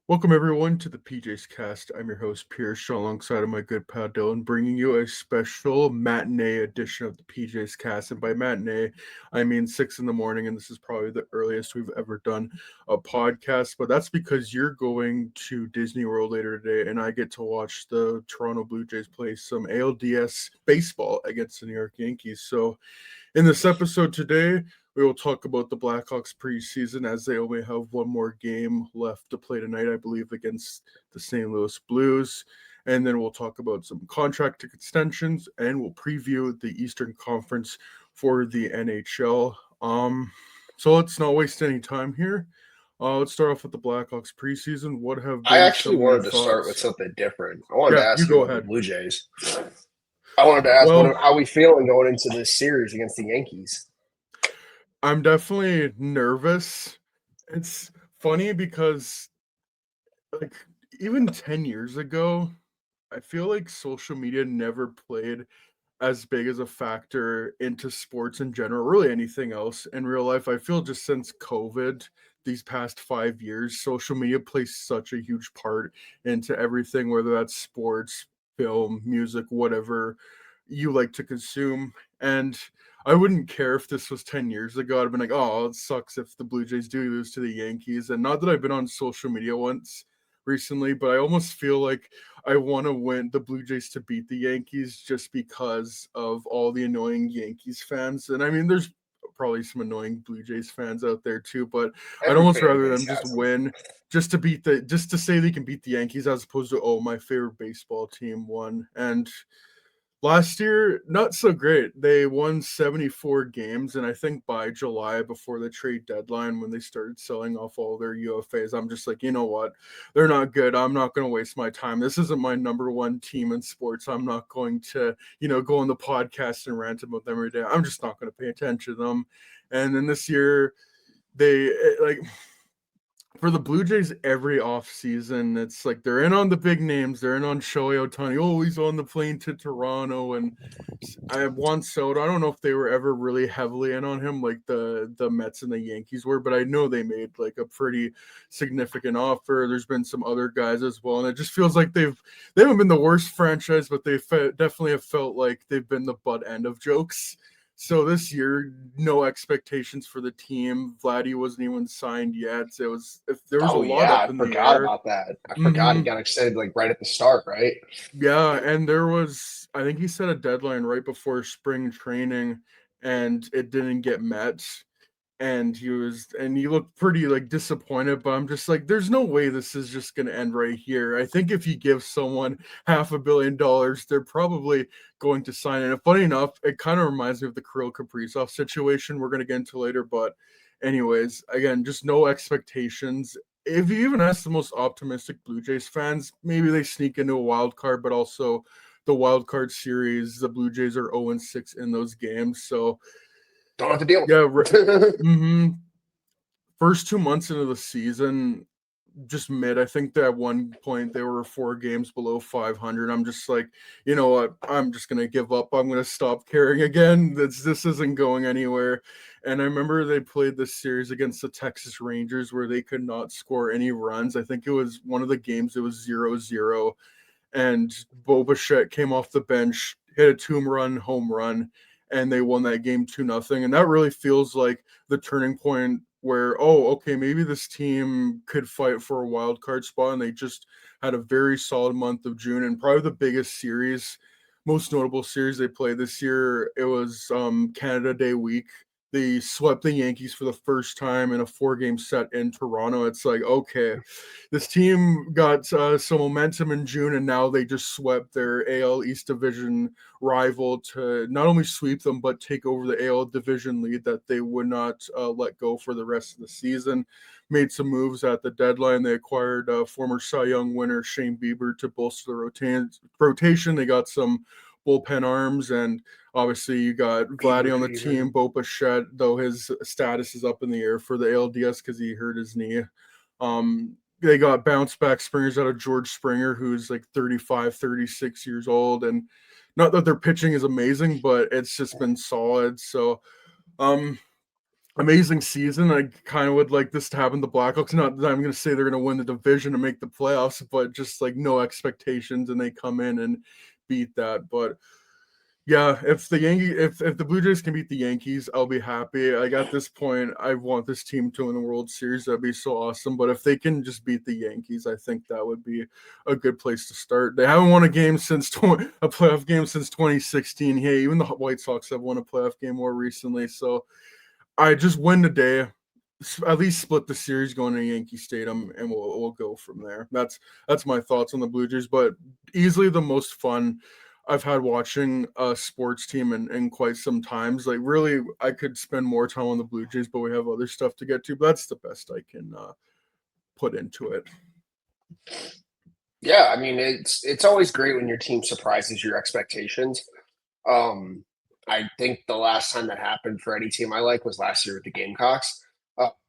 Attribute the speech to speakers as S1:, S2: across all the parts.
S1: Welcome everyone to the PJ's Cast. I'm your host Pierce, alongside of my good pal Dylan, bringing you a special matinee edition of the PJ's Cast. And by matinee, I mean 6 in the morning, and this is probably the earliest we've ever done a podcast. But that's because you're going to Disney World later today, and I get to watch the Toronto Blue Jays play some ALDS baseball against the New York Yankees. So in this episode today, we will talk about the Blackhawks preseason as they only have one more game left to play tonight, I believe, against the St. Louis Blues. And then we'll talk about some contract extensions and we'll preview the Eastern Conference for the NHL. So let's not waste any time here. Let's start off with the Blackhawks preseason. What have
S2: I
S1: been
S2: actually
S1: some of your
S2: wanted to start with
S1: thoughts?
S2: something different. I wanted to
S1: Yeah, you
S2: ask you
S1: go
S2: about the
S1: ahead.
S2: Blue Jays. I wanted to ask
S1: Well,
S2: how we feeling going into this series against the Yankees.
S1: I'm definitely nervous. It's funny because like even 10 years ago, I feel like social media never played as big as a factor into sports in general, really anything else in real life. I feel just since COVID, these past 5 years, social media plays such a huge part into everything, whether that's sports, film, music, whatever you like to consume. And I wouldn't care if this was 10 years ago. I'd been like, oh, it sucks if the Blue Jays do lose to the Yankees. And not that I've been on social media once recently, but I almost feel like I want to win the Blue Jays to beat the Yankees just because of all the annoying Yankees fans. And I mean, there's probably some annoying Blue Jays fans out there too, but I'd
S2: Every
S1: almost
S2: fan
S1: rather
S2: base
S1: them just
S2: has them.
S1: win, just to say they can beat the Yankees as opposed to, oh, my favorite baseball team won. And last year, not so great. They won 74 games, and I think by July, before the trade deadline, when they started selling off all their UFAs, I'm just like, you know what? They're not good. I'm not going to waste my time. This isn't my number one team in sports. I'm not going to, go on the podcast and rant about them every day. I'm just not going to pay attention to them. And then this year, they like for the Blue Jays every offseason, it's like they're in on the big names. They're in on Shohei Ohtani. Oh, he's on the plane to Toronto. And I have Juan Soto. I don't know if they were ever really heavily in on him like the Mets and the Yankees were, but I know they made like a pretty significant offer. There's been some other guys as well. And it just feels like they haven't been the worst franchise, but definitely have felt like they've been the butt end of jokes. So this year, no expectations for the team. Vladdy wasn't even signed yet. So it was if there was a
S2: Oh
S1: lot
S2: yeah,
S1: up
S2: I
S1: in the
S2: forgot
S1: air.
S2: about that. I forgot he
S1: Mm-hmm.
S2: got extended like right at the start, right?
S1: Yeah, and there was I think he set a deadline right before spring training, and it didn't get met. And he looked pretty like disappointed, but I'm just like, there's no way this is just gonna end right here. I think if you give someone $500 million, they're probably going to sign it. And funny enough, it kind of reminds me of the Kirill Kaprizov situation we're gonna get into later. But anyways, again, just no expectations. If you even ask the most optimistic Blue Jays fans, maybe they sneak into a wild card, but also the wild card series, the Blue Jays are 0-6 in those games. So
S2: Don't have to deal
S1: yeah,
S2: with it.
S1: mm-hmm. First 2 months into the season, just mid. I think that at one point they were 4 games below 500. I'm just like, you know what? I'm just gonna give up. I'm gonna stop caring again. This isn't going anywhere. And I remember they played this series against the Texas Rangers where they could not score any runs. I think it was one of the games. It was 0-0, and Bo Bichette came off the bench, hit a two-run home run, and they won that game 2-0. And that really feels like the turning point where, oh, okay, maybe this team could fight for a wild card spot. And they just had a very solid month of June, and probably the biggest series, most notable series they played this year. It was Canada Day week. They swept the Yankees for the first time in a 4 game set in Toronto. It's like, okay, this team got some momentum in June, and now they just swept their AL East Division rival to not only sweep them but take over the AL Division lead that they would not let go for the rest of the season. Made some moves at the deadline. They acquired former Cy Young winner Shane Bieber to bolster the rotation. They got some bullpen arms, and obviously you got
S2: Beaver
S1: Vladdy on the
S2: fever.
S1: team. Bo Bichette, though his status is up in the air for the ALDS because he hurt his knee. They got bounce back springers out of George Springer, who's like 35, 36 years old. And not that their pitching is amazing, but it's just been solid. So, um, amazing season. I kind of would like this to happen to Blackhawks. Not that I'm going to say they're going to win the division and make the playoffs, but just like no expectations, and they come in and beat that. But yeah, if the Blue Jays can beat the Yankees, I'll be happy. Like at this point, I want this team to win the World Series. That'd be so awesome. But if they can just beat the Yankees, I think that would be a good place to start. They haven't won a game since a playoff game since 2016. Hey, even the White Sox have won a playoff game more recently. So I just win today. At least split the series going to Yankee Stadium, and we'll go from there. That's my thoughts on the Blue Jays, but easily the most fun I've had watching a sports team in quite some times. Like really, I could spend more time on the Blue Jays, but we have other stuff to get to. But that's the best I can put into it.
S2: Yeah, I mean it's always great when your team surprises your expectations. I think the last time that happened for any team I like was last year with the Gamecocks.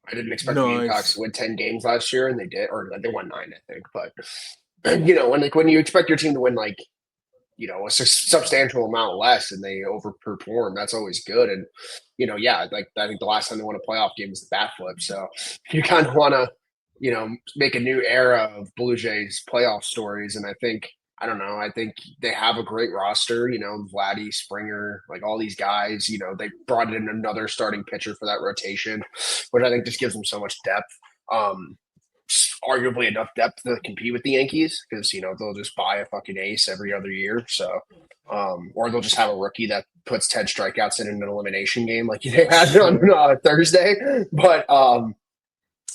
S2: I didn't expect the Gamecocks
S1: Nice.
S2: to win 10 games last year, and they did, or they won 9, I think. But when you expect your team to win like a substantial amount less and they overperform, that's always good. And yeah, like I think the last time they won a playoff game was the bat flip. So you kind of want to make a new era of Blue Jays playoff stories. And I don't know. I think they have a great roster. Vladdy, Springer, like all these guys. They brought in another starting pitcher for that rotation, which I think just gives them so much depth. Arguably enough depth to compete with the Yankees because they'll just buy a fucking ace every other year. So, or they'll just have a rookie that puts 10 strikeouts in an elimination game like they had on Thursday. But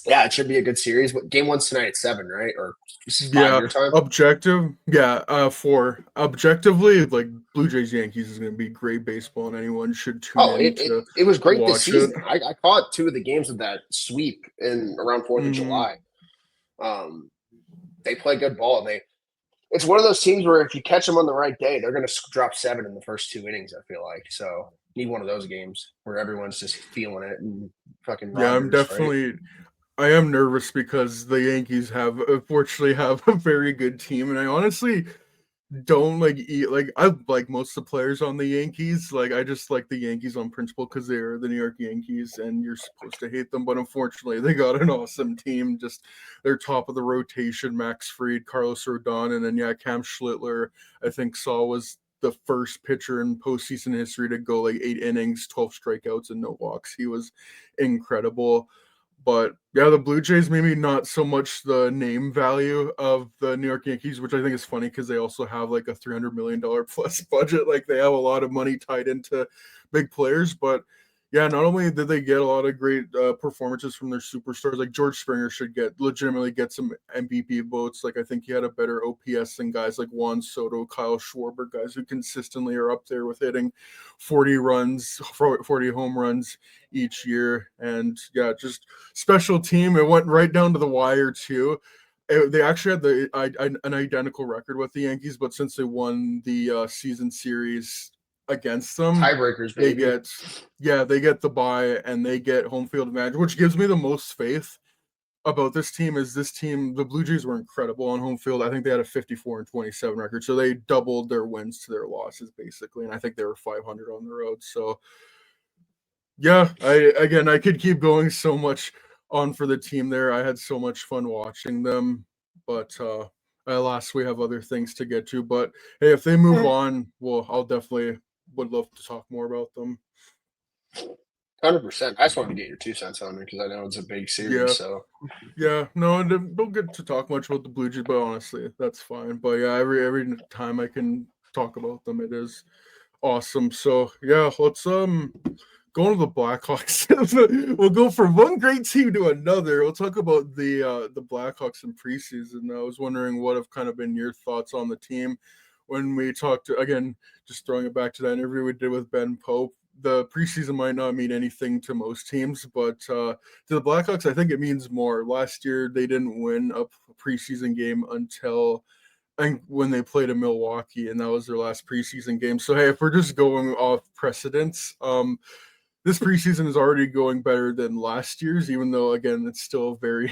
S2: yeah, it should be a good series. Game 1's tonight at 7, right? Or 5
S1: Yeah,
S2: your time?
S1: objective. Yeah, for objectively, like Blue Jays Yankees is going to be great baseball, and anyone should tune
S2: Oh,
S1: in
S2: it, it,
S1: to
S2: it was great this
S1: watch it.
S2: season. I caught 2 of the games of that sweep in around 4th of
S1: Mm-hmm.
S2: July. They play good ball. It's one of those teams where if you catch them on the right day, they're going to drop 7 in the first 2 innings. I feel like so. Need one of those games where everyone's just feeling it and fucking
S1: Yeah,
S2: Rogers, right?
S1: I am nervous because the Yankees unfortunately have a very good team, and I honestly don't like eat like I like most of the players on the Yankees. Like I just like the Yankees on principle because they're the New York Yankees, and you're supposed to hate them. But unfortunately, they got an awesome team. Just they're top of the rotation: Max Fried, Carlos Rodon, and then Cam Schlittler. I think Saul was the first pitcher in postseason history to go like 8 innings, 12 strikeouts, and no walks. He was incredible. But yeah, the Blue Jays, maybe not so much the name value of the New York Yankees, which I think is funny because they also have like a $300 million plus budget. Like they have a lot of money tied into big players. But yeah, not only did they get a lot of great performances from their superstars, like George Springer should legitimately get some MVP votes. Like I think he had a better OPS than guys like Juan Soto, Kyle Schwarber, guys who consistently are up there with hitting 40 runs, 40 home runs each year. And yeah, just special team. It went right down to the wire too. They actually had an identical record with the Yankees, but since they won the season series against them,
S2: Tiebreakers,
S1: they
S2: baby.
S1: get they get the bye and they get home field advantage, which gives me the most faith about this team. Is this team, the Blue Jays were incredible on home field. I think they had a 54-27 record, so they doubled their wins to their losses basically, and I think they were 500 on the road. So yeah, I could keep going so much on for the team there. I had so much fun watching them, but alas, we have other things to get to. But hey, if they move on, well, I'll definitely would love to talk more about them.
S2: 100%. I just wanted to get your 2 cents on it because I know it's a big
S1: Yeah,
S2: series. So
S1: yeah, no, I don't get to talk much about the Blue Jays, but honestly, that's fine. But yeah, every time I can talk about them, it is awesome. So yeah, let's going to the Blackhawks. We'll go from one great team to another. We'll talk about the Blackhawks in preseason. I was wondering what have kind of been your thoughts on the team when we talked again, just throwing it back to that interview we did with Ben Pope. The preseason might not mean anything to most teams, but to the Blackhawks, I think it means more. Last year, they didn't win a preseason game until when they played in Milwaukee, and that was their last preseason game. So hey, if we're just going off precedents, this preseason is already going better than last year's, even though again it's still a very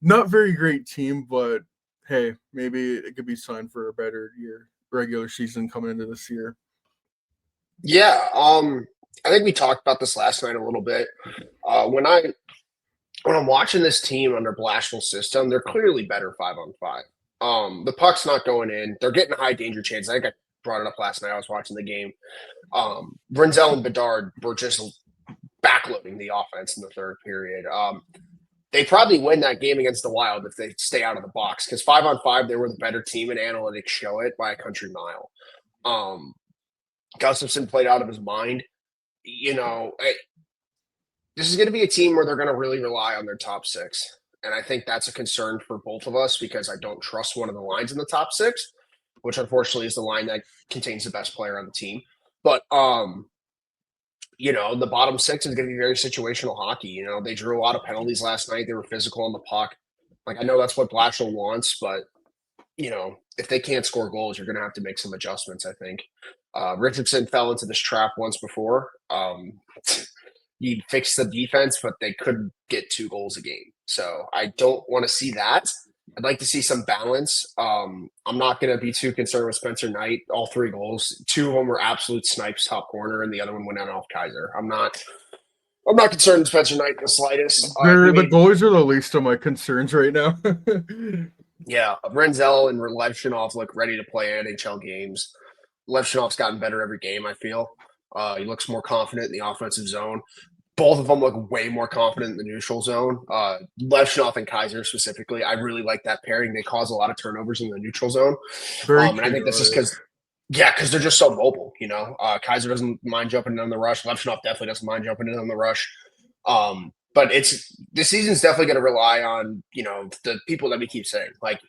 S1: not very great team. But hey, maybe it could be signed for a better year regular season coming into this year.
S2: yeah, I think we talked about this last night a little bit. When I'm watching this team under Blashill's system, they're clearly better 5-on-5. The puck's not going in. They're getting high danger chances. I think I brought it up last night. I was watching the game. Brinzel and Bedard were just backloading the offense in the third period. They probably win that game against the Wild if they stay out of the box, because 5-on-5, they were the better team, and analytics show it by a country mile. Gustafson played out of his mind. This is going to be a team where they're going to really rely on their top six. And I think that's a concern for both of us, because I don't trust one of the lines in the top six, which unfortunately is the line that contains the best player on the team. But, the bottom six is going to be very situational hockey. They drew a lot of penalties last night. They were physical on the puck. Like, I know that's what Blashill wants, but, if they can't score goals, you're going to have to make some adjustments, I think. Richardson fell into this trap once before. He fixed the defense, but they couldn't get 2 goals a game. So I don't want to see that. I'd like to see some balance. I'm not going to be too concerned with Spencer Knight. All 3 goals, 2 of them were absolute snipes, top corner, and the other one went out off Kaiser. I'm not concerned with Spencer Knight in the slightest.
S1: The goalies are the least of my concerns right now.
S2: Yeah, Renzel and Levchinov look ready to play NHL games. Levchinov's gotten better every game, I feel. He looks more confident in the offensive zone. Both of them look way more confident in the neutral zone. Levchinov and Kaiser specifically, I really like that pairing. They cause a lot of turnovers in the neutral zone. And I think this is because they're just so mobile, Kaiser doesn't mind jumping in on the rush. Levchinov definitely doesn't mind jumping in on the rush. But this season's definitely going to rely on, the people that we keep saying. Like,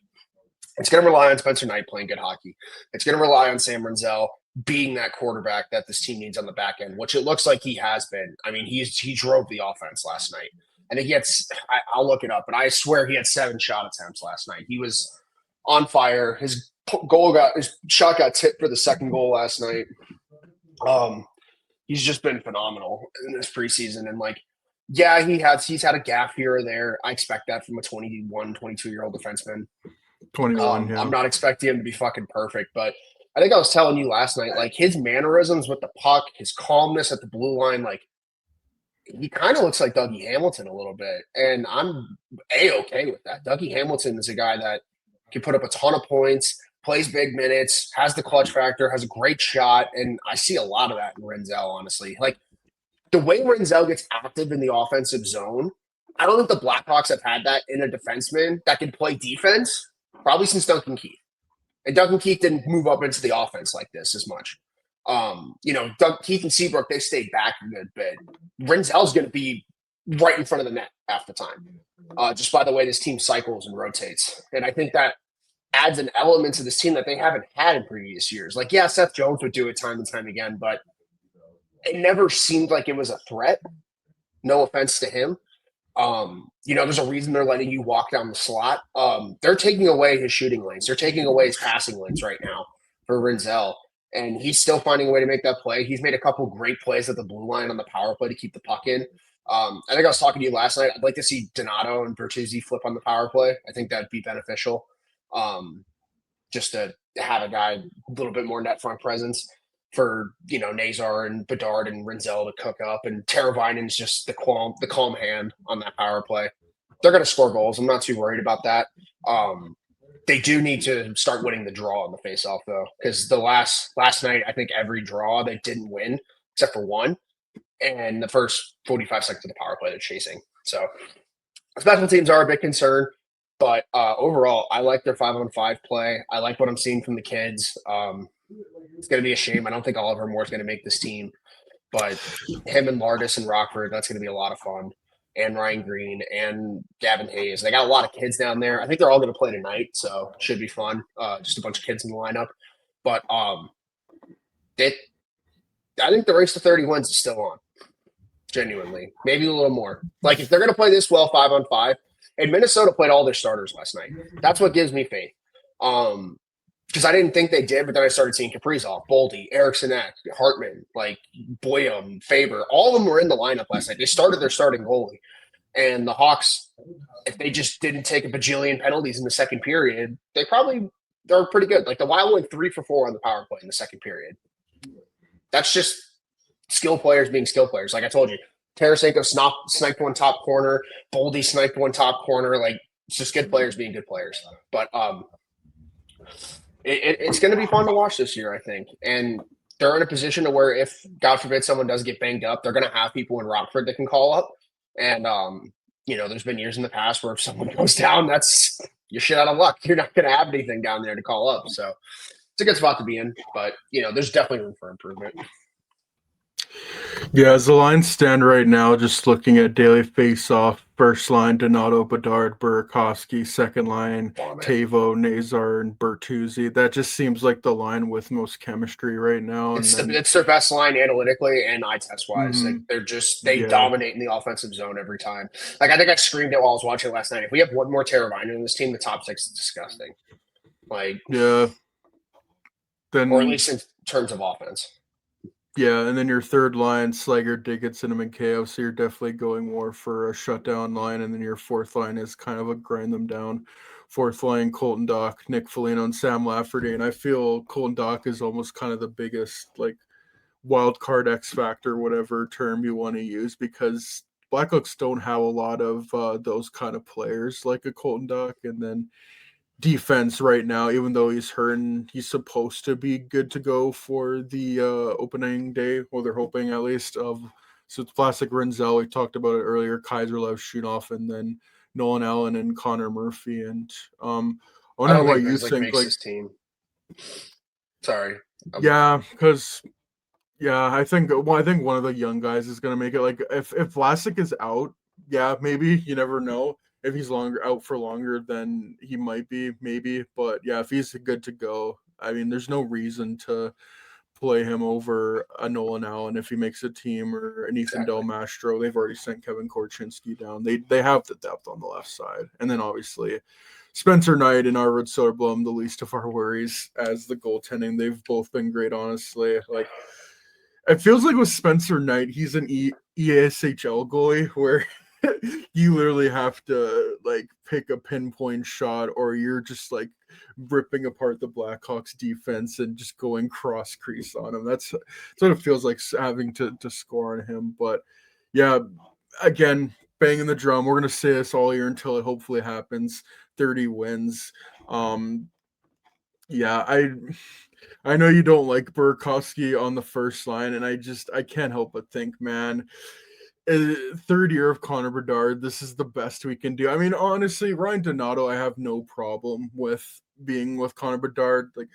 S2: it's going to rely on Spencer Knight playing good hockey. It's going to rely on Sam Renzel being that quarterback that this team needs on the back end, which it looks like he has been. I mean, he drove the offense last night. I think I'll look it up, but I swear he had 7 shot attempts last night. He was on fire. His shot got tipped for the second goal last night. He's just been phenomenal in this preseason. And he's had a gaffe here or there. I expect that from a 21, 22-year-old defenseman.
S1: 21, yeah.
S2: I'm not expecting him to be fucking perfect, but I think I was telling you last night, like, his mannerisms with the puck, his calmness at the blue line, like, he kind of looks like Dougie Hamilton a little bit, and I'm A-okay with that. Dougie Hamilton is a guy that can put up a ton of points, plays big minutes, has the clutch factor, has a great shot, and I see a lot of that in Renzel, honestly. Like, the way Renzel gets active in the offensive zone, I don't think the Blackhawks have had that in a defenseman that can play defense probably since Duncan Keith. And Duncan Keith didn't move up into the offense like this as much. Keith and Seabrook, they stayed back a good bit. Renzel's going to be right in front of the net half the time, just by the way this team cycles and rotates. And I think that adds an element to this team that they haven't had in previous years. Like, yeah, Seth Jones would do it time and time again, but it never seemed like it was a threat. No offense to him. There's a reason they're letting you walk down the slot. They're taking away his shooting lanes. They're taking away his passing lanes right now for Renzel. And he's still finding a way to make that play. He's made a couple great plays at the blue line on the power play to keep the puck in. I think I was talking to you last night. I'd like to see Donato and Bertuzzi flip on the power play. I think that'd be beneficial. Just to have a guy a little bit more net front presence for, Nazar and Bedard and Renzel to cook up, and Teravainen's just the calm hand on that power play. They're going to score goals. I'm not too worried about that. They do need to start winning the draw on the faceoff, though, because the last night, I think every draw they didn't win except for one, and the first 45 seconds of the power play they're chasing. So special teams are a big concern, but overall, I like their 5-on-5 play. I like what I'm seeing from the kids. It's going to be a shame. I don't think Oliver Moore is going to make this team, but him and Lardis and Rockford, that's going to be a lot of fun. And Ryan Green and Gavin Hayes. They got a lot of kids down there. I think they're all going to play tonight, so it should be fun. Just a bunch of kids in the lineup. But I think the race to 30 wins is still on, genuinely. Maybe a little more. Like, if they're going to play this well 5-on-5, and Minnesota played all their starters last night. That's what gives me faith. Because I didn't think they did, but then I started seeing Kaprizov, Boldy, Eriksson Ek, Hartman, like Boyum, Faber. All of them were in the lineup last night. They started their starting goalie. And the Hawks, if they just didn't take a bajillion penalties in the second period, they're pretty good. Like, the Wild went 3 for 4 on the power play in the second period. That's just skill players being skill players. Like I told you, Tarasenko sniped one top corner, Boldy sniped one top corner. Like it's just good players being good players. But it's going to be fun to watch this year, I think. And they're in a position to where if, God forbid, someone does get banged up, they're going to have people in Rockford that can call up. And, there's been years in the past where if someone goes down, that's you're shit out of luck. You're not going to have anything down there to call up. So it's a good spot to be in. But, there's definitely room for improvement.
S1: Yeah, as the lines stand right now, just looking at daily face-off, first line, Donato, Bedard, Burakovsky, second line, Tavo, Nazar, and Bertuzzi. That just seems like the line with most chemistry right now.
S2: It's their best line analytically and eye test wise.
S1: Mm-hmm.
S2: Like they dominate in the offensive zone every time. Like I think I screamed it while I was watching last night. If we have one more Teravainen in this team, the top six is disgusting. Like
S1: then,
S2: or at least in terms of offense.
S1: Yeah, and then your third line, Slager, Dickinson, and McKayo. So you're definitely going more for a shutdown line. And then your fourth line is kind of a grind them down. Fourth line, Colton Dock, Nick Foligno, and Sam Lafferty. And I feel Colton Dock is almost kind of the biggest, like, wild card X factor, whatever term you want to use, because Blackhawks don't have a lot of those kind of players like a Colton Dock. And then defense right now, even though he's hurt and he's supposed to be good to go for the opening day, well, they're hoping at least. So it's Plastic Renzel. We talked about it earlier. Kaiserlev, Shunoff, and then Nolan Allen and Connor Murphy. And I wonder what you think.
S2: Makes this team. Sorry.
S1: Yeah, because I think one of the young guys is going to make it. Like if Vlasic is out, yeah, maybe, you never know. If he's out for longer, then he might be, maybe. But yeah, if he's good to go, I mean, there's no reason to play him over a Nolan Allen if he makes a team, or an Ethan Del Mastro. They've already sent Kevin Korchinski down. They have the depth on the left side. And then obviously Spencer Knight and Arvid Soderblom, the least of our worries as the goaltending. They've both been great, honestly. Like, it feels like with Spencer Knight, he's an ESHL goalie where you literally have to like pick a pinpoint shot, or you're just like ripping apart the Blackhawks defense and just going cross crease on him. That's what it feels like, having to score on him. But yeah, again, banging the drum. We're gonna say this all year until it hopefully happens. 30 wins. I know you don't like Burakovsky on the first line, and I can't help but think, man, third year of Connor Bedard, this is the best we can do. I mean, honestly, Ryan Donato, I have no problem with being with Connor Bedard. Like,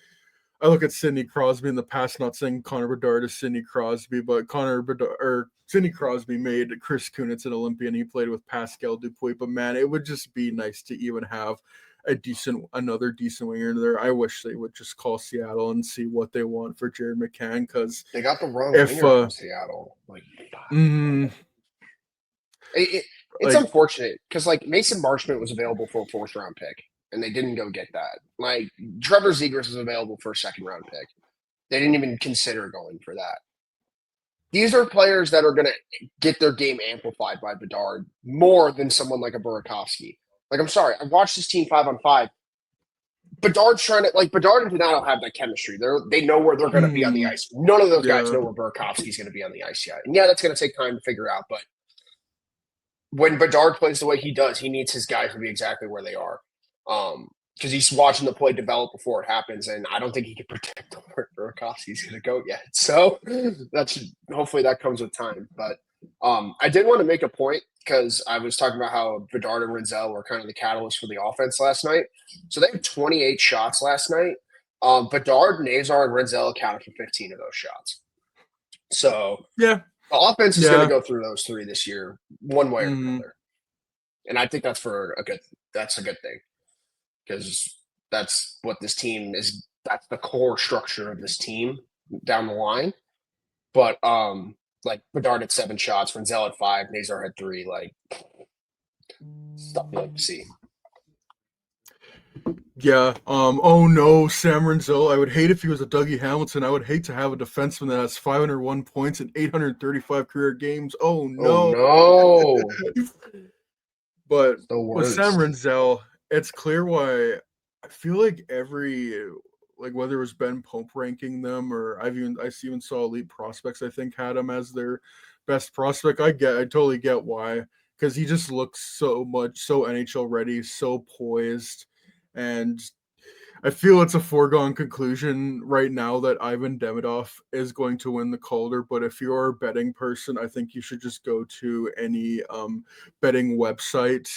S1: I look at Sidney Crosby in the past, not saying Connor Bedard is Sidney Crosby, but Sidney Crosby made Chris Kunitz an Olympian. He played with Pascal Dupuis, but man, it would just be nice to even have another decent winger there. I wish they would just call Seattle and see what they want for Jared McCann, because
S2: they got the wrong winger from Seattle. Like, it's unfortunate because like Mason Marchment was available for a 4th round pick, and they didn't go get that. Like Trevor Zegras was available for a 2nd round pick. They didn't even consider going for that. These are players that are going to get their game amplified by Bedard more than someone like a Burakovsky. Like, I'm sorry, I watched this team 5-on-5. Bedard's trying to, like, Bedard and Donato have that chemistry. They know where they're going to be on the ice. None of those guys know where Burakovsky's going to be on the ice yet. And yeah, that's going to take time to figure out. But when Bedard plays the way he does, he needs his guys to be exactly where they are. Because he's watching the play develop before it happens, and I don't think he can predict where Burakovsky's going to go yet. So hopefully that comes with time. But I did want to make a point, because I was talking about how Bedard and Renzel were kind of the catalyst for the offense last night. So they had 28 shots last night. Bedard, Nazar, and Renzel accounted for 15 of those shots. So
S1: yeah,
S2: the offense is going to go through those 3 this year, one way or another. And I think that's a good thing, because that's what this team is. That's the core structure of this team down the line. But like Bedard had 7 shots, Renzel had 5, Nazar had 3. Like, stuff you like to see.
S1: Yeah. Oh no, Sam Renzel. I would hate if he was a Dougie Hamilton. I would hate to have a defenseman that has 501 points and 835 career games. Oh no.
S2: Oh, no.
S1: But with Sam Renzel, it's clear why I feel like every like whether it was Ben Pope ranking them, or I even saw Elite Prospects, I think, had him as their best prospect. I totally get why, because he just looks so NHL ready, so poised, and I feel it's a foregone conclusion right now that Ivan Demidov is going to win the Calder. But if you're a betting person, I think you should just go to any betting website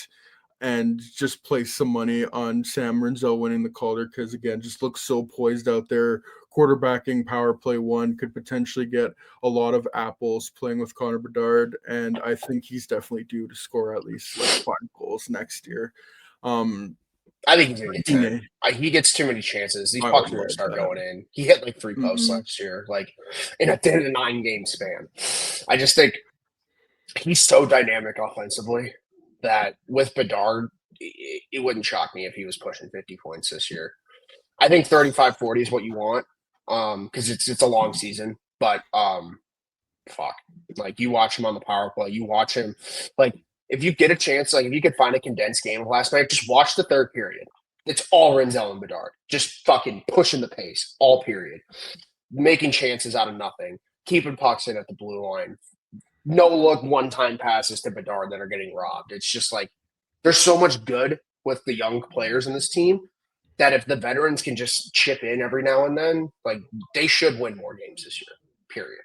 S1: and just place some money on Sam Renzel winning the Calder, because again, just looks so poised out there. Quarterbacking power play one, could potentially get a lot of apples playing with Connor Bedard, and I think he's definitely due to score at least like 5 goals next year.
S2: I think he's gonna get 10.
S1: Yeah,
S2: He gets too many chances. These
S1: I
S2: pucks
S1: would
S2: are gonna
S1: love
S2: start
S1: that.
S2: going in. He hit like 3 posts
S1: Mhm.
S2: last year, like in a 9-game span. I just think he's so dynamic offensively that with Bedard, it wouldn't shock me if he was pushing 50 points this year. I think 35, 40 is what you want, because it's a long season. But fuck, like you watch him on the power play, you watch him, like if you get a chance, like if you could find a condensed game of last night, just watch the third period. It's all Renzel and Bedard, just fucking pushing the pace, all period, making chances out of nothing, keeping pucks in at the blue line, no look one time passes to Bedard that are getting robbed. It's just like there's so much good with the young players in this team that if the veterans can just chip in every now and then, like they should win more games this year. Period.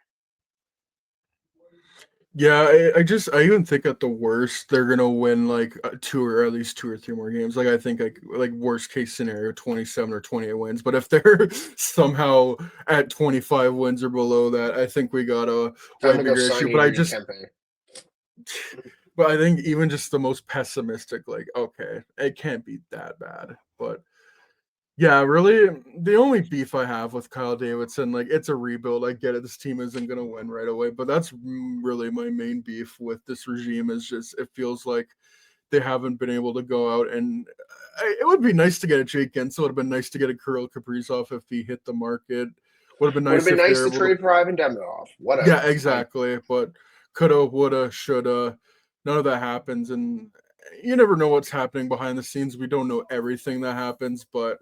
S1: Yeah, I even think at the worst they're gonna win like two or at least 2 or 3 more games. Like I think like worst case scenario 27 or 28 wins. But if they're somehow at 25 wins or below that, I think we got a
S2: Time
S1: way
S2: to go
S1: bigger
S2: sign
S1: issue. But
S2: Adrian Kempe.
S1: I think even just the most pessimistic, like okay, it can't be that bad. But yeah, really, the only beef I have with Kyle Davidson, like it's a rebuild. I get it. This team isn't going to win right away, but that's really my main beef with this regime is just it feels like they haven't been able to go out and it would be nice to get a Jake Gensel. It would have been nice to get a Kirill Kaprizov if he hit the market. Would have been
S2: Would have
S1: nice
S2: been
S1: if
S2: nice
S1: they're
S2: to
S1: able to.
S2: trade for Ivan Demidov.
S1: Yeah,
S2: Whatever. Like
S1: exactly. But coulda, woulda, shoulda. None of that happens, and you never know what's happening behind the scenes. We don't know everything that happens, but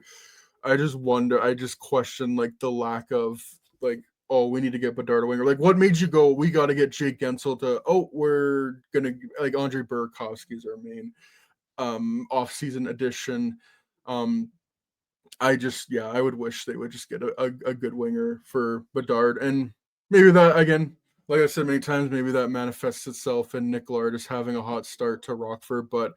S1: I just wonder. I just question like the lack of like. Oh, we need to get Bedard a winger. Like, what made you go? We got to get Jake Gensel to. Oh, we're gonna like Andre Burakovsky's our main off-season addition. Um, I would wish they would just get a good winger for Bedard, and maybe that again, like I said many times, maybe that manifests itself in Nick Lardis having a hot start to Rockford. But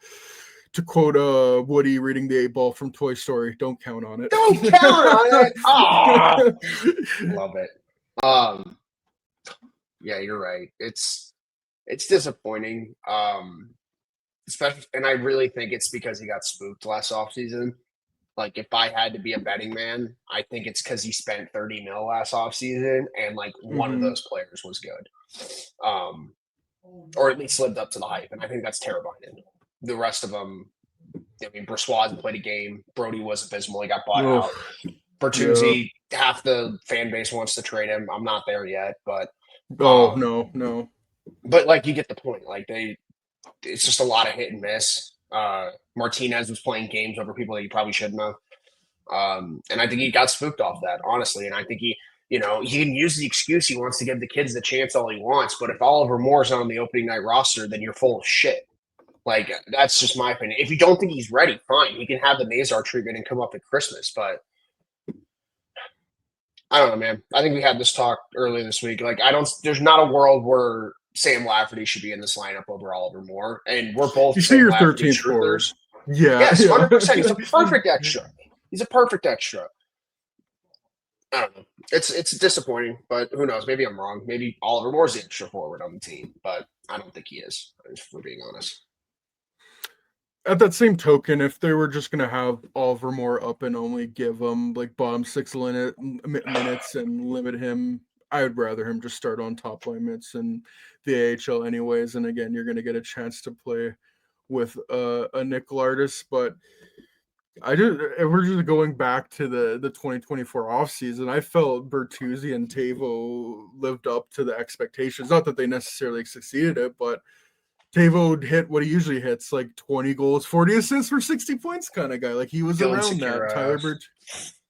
S1: to quote Woody reading the 8 Ball from Toy Story, don't count on it.
S2: don't count on it. Ah, love it. Um, yeah, you're right. It's disappointing. Especially, and I really think it's because he got spooked last offseason. Like, if I had to be a betting man, I think it's because he spent 30 mil last offseason and like one of
S1: Mhm.
S2: those players was good. Or at least lived up to the hype. And I think that's terrifying. The rest of them, I mean, Brossoit hasn't played a game. Brody was abysmal. He got bought
S1: Oh,
S2: out.
S1: yeah.
S2: Bertuzzi, half the fan base wants to trade him. I'm not there yet,
S1: Oh no, no.
S2: but like you get the point. Like it's just a lot of hit and miss. Martinez was playing games over people that he probably shouldn't have. And I think he got spooked off that, honestly. And I think he can use the excuse he wants to give the kids the chance all he wants. But if Oliver Moore's on the opening night roster, then you're full of shit. Like, that's just my opinion. If you don't think he's ready, fine. He can have the Nazar treatment and come up at Christmas. But I don't know, man. I think we had this talk earlier this week. Like, there's not a world where Sam Lafferty should be in this lineup over Oliver Moore. And we're both
S1: You see
S2: Sam
S1: your
S2: Lafferty
S1: 13th forward.
S2: truthers.
S1: Yeah,
S2: Yes,
S1: yeah.
S2: 100%. He's a perfect extra. He's a perfect extra. I don't know. It's disappointing, but who knows? Maybe I'm wrong. Maybe Oliver Moore's the extra forward on the team, but I don't think he is, if we're being honest.
S1: At that same token, if they were just going to have Oliver Moore up and only give him like bottom 6 minutes and limit him, I would rather him just start on top line minutes in the AHL anyways. And again, you're going to get a chance to play with a Nick Lardis. But if we're just going back to the 2024 offseason, I felt Bertuzzi and Tavo lived up to the expectations. Not that they necessarily succeeded it, but Tavo hit what he usually hits, like 20 goals, 40 assists for 60 points kind of guy. Like he was
S2: Dylan
S1: around that.
S2: Secura.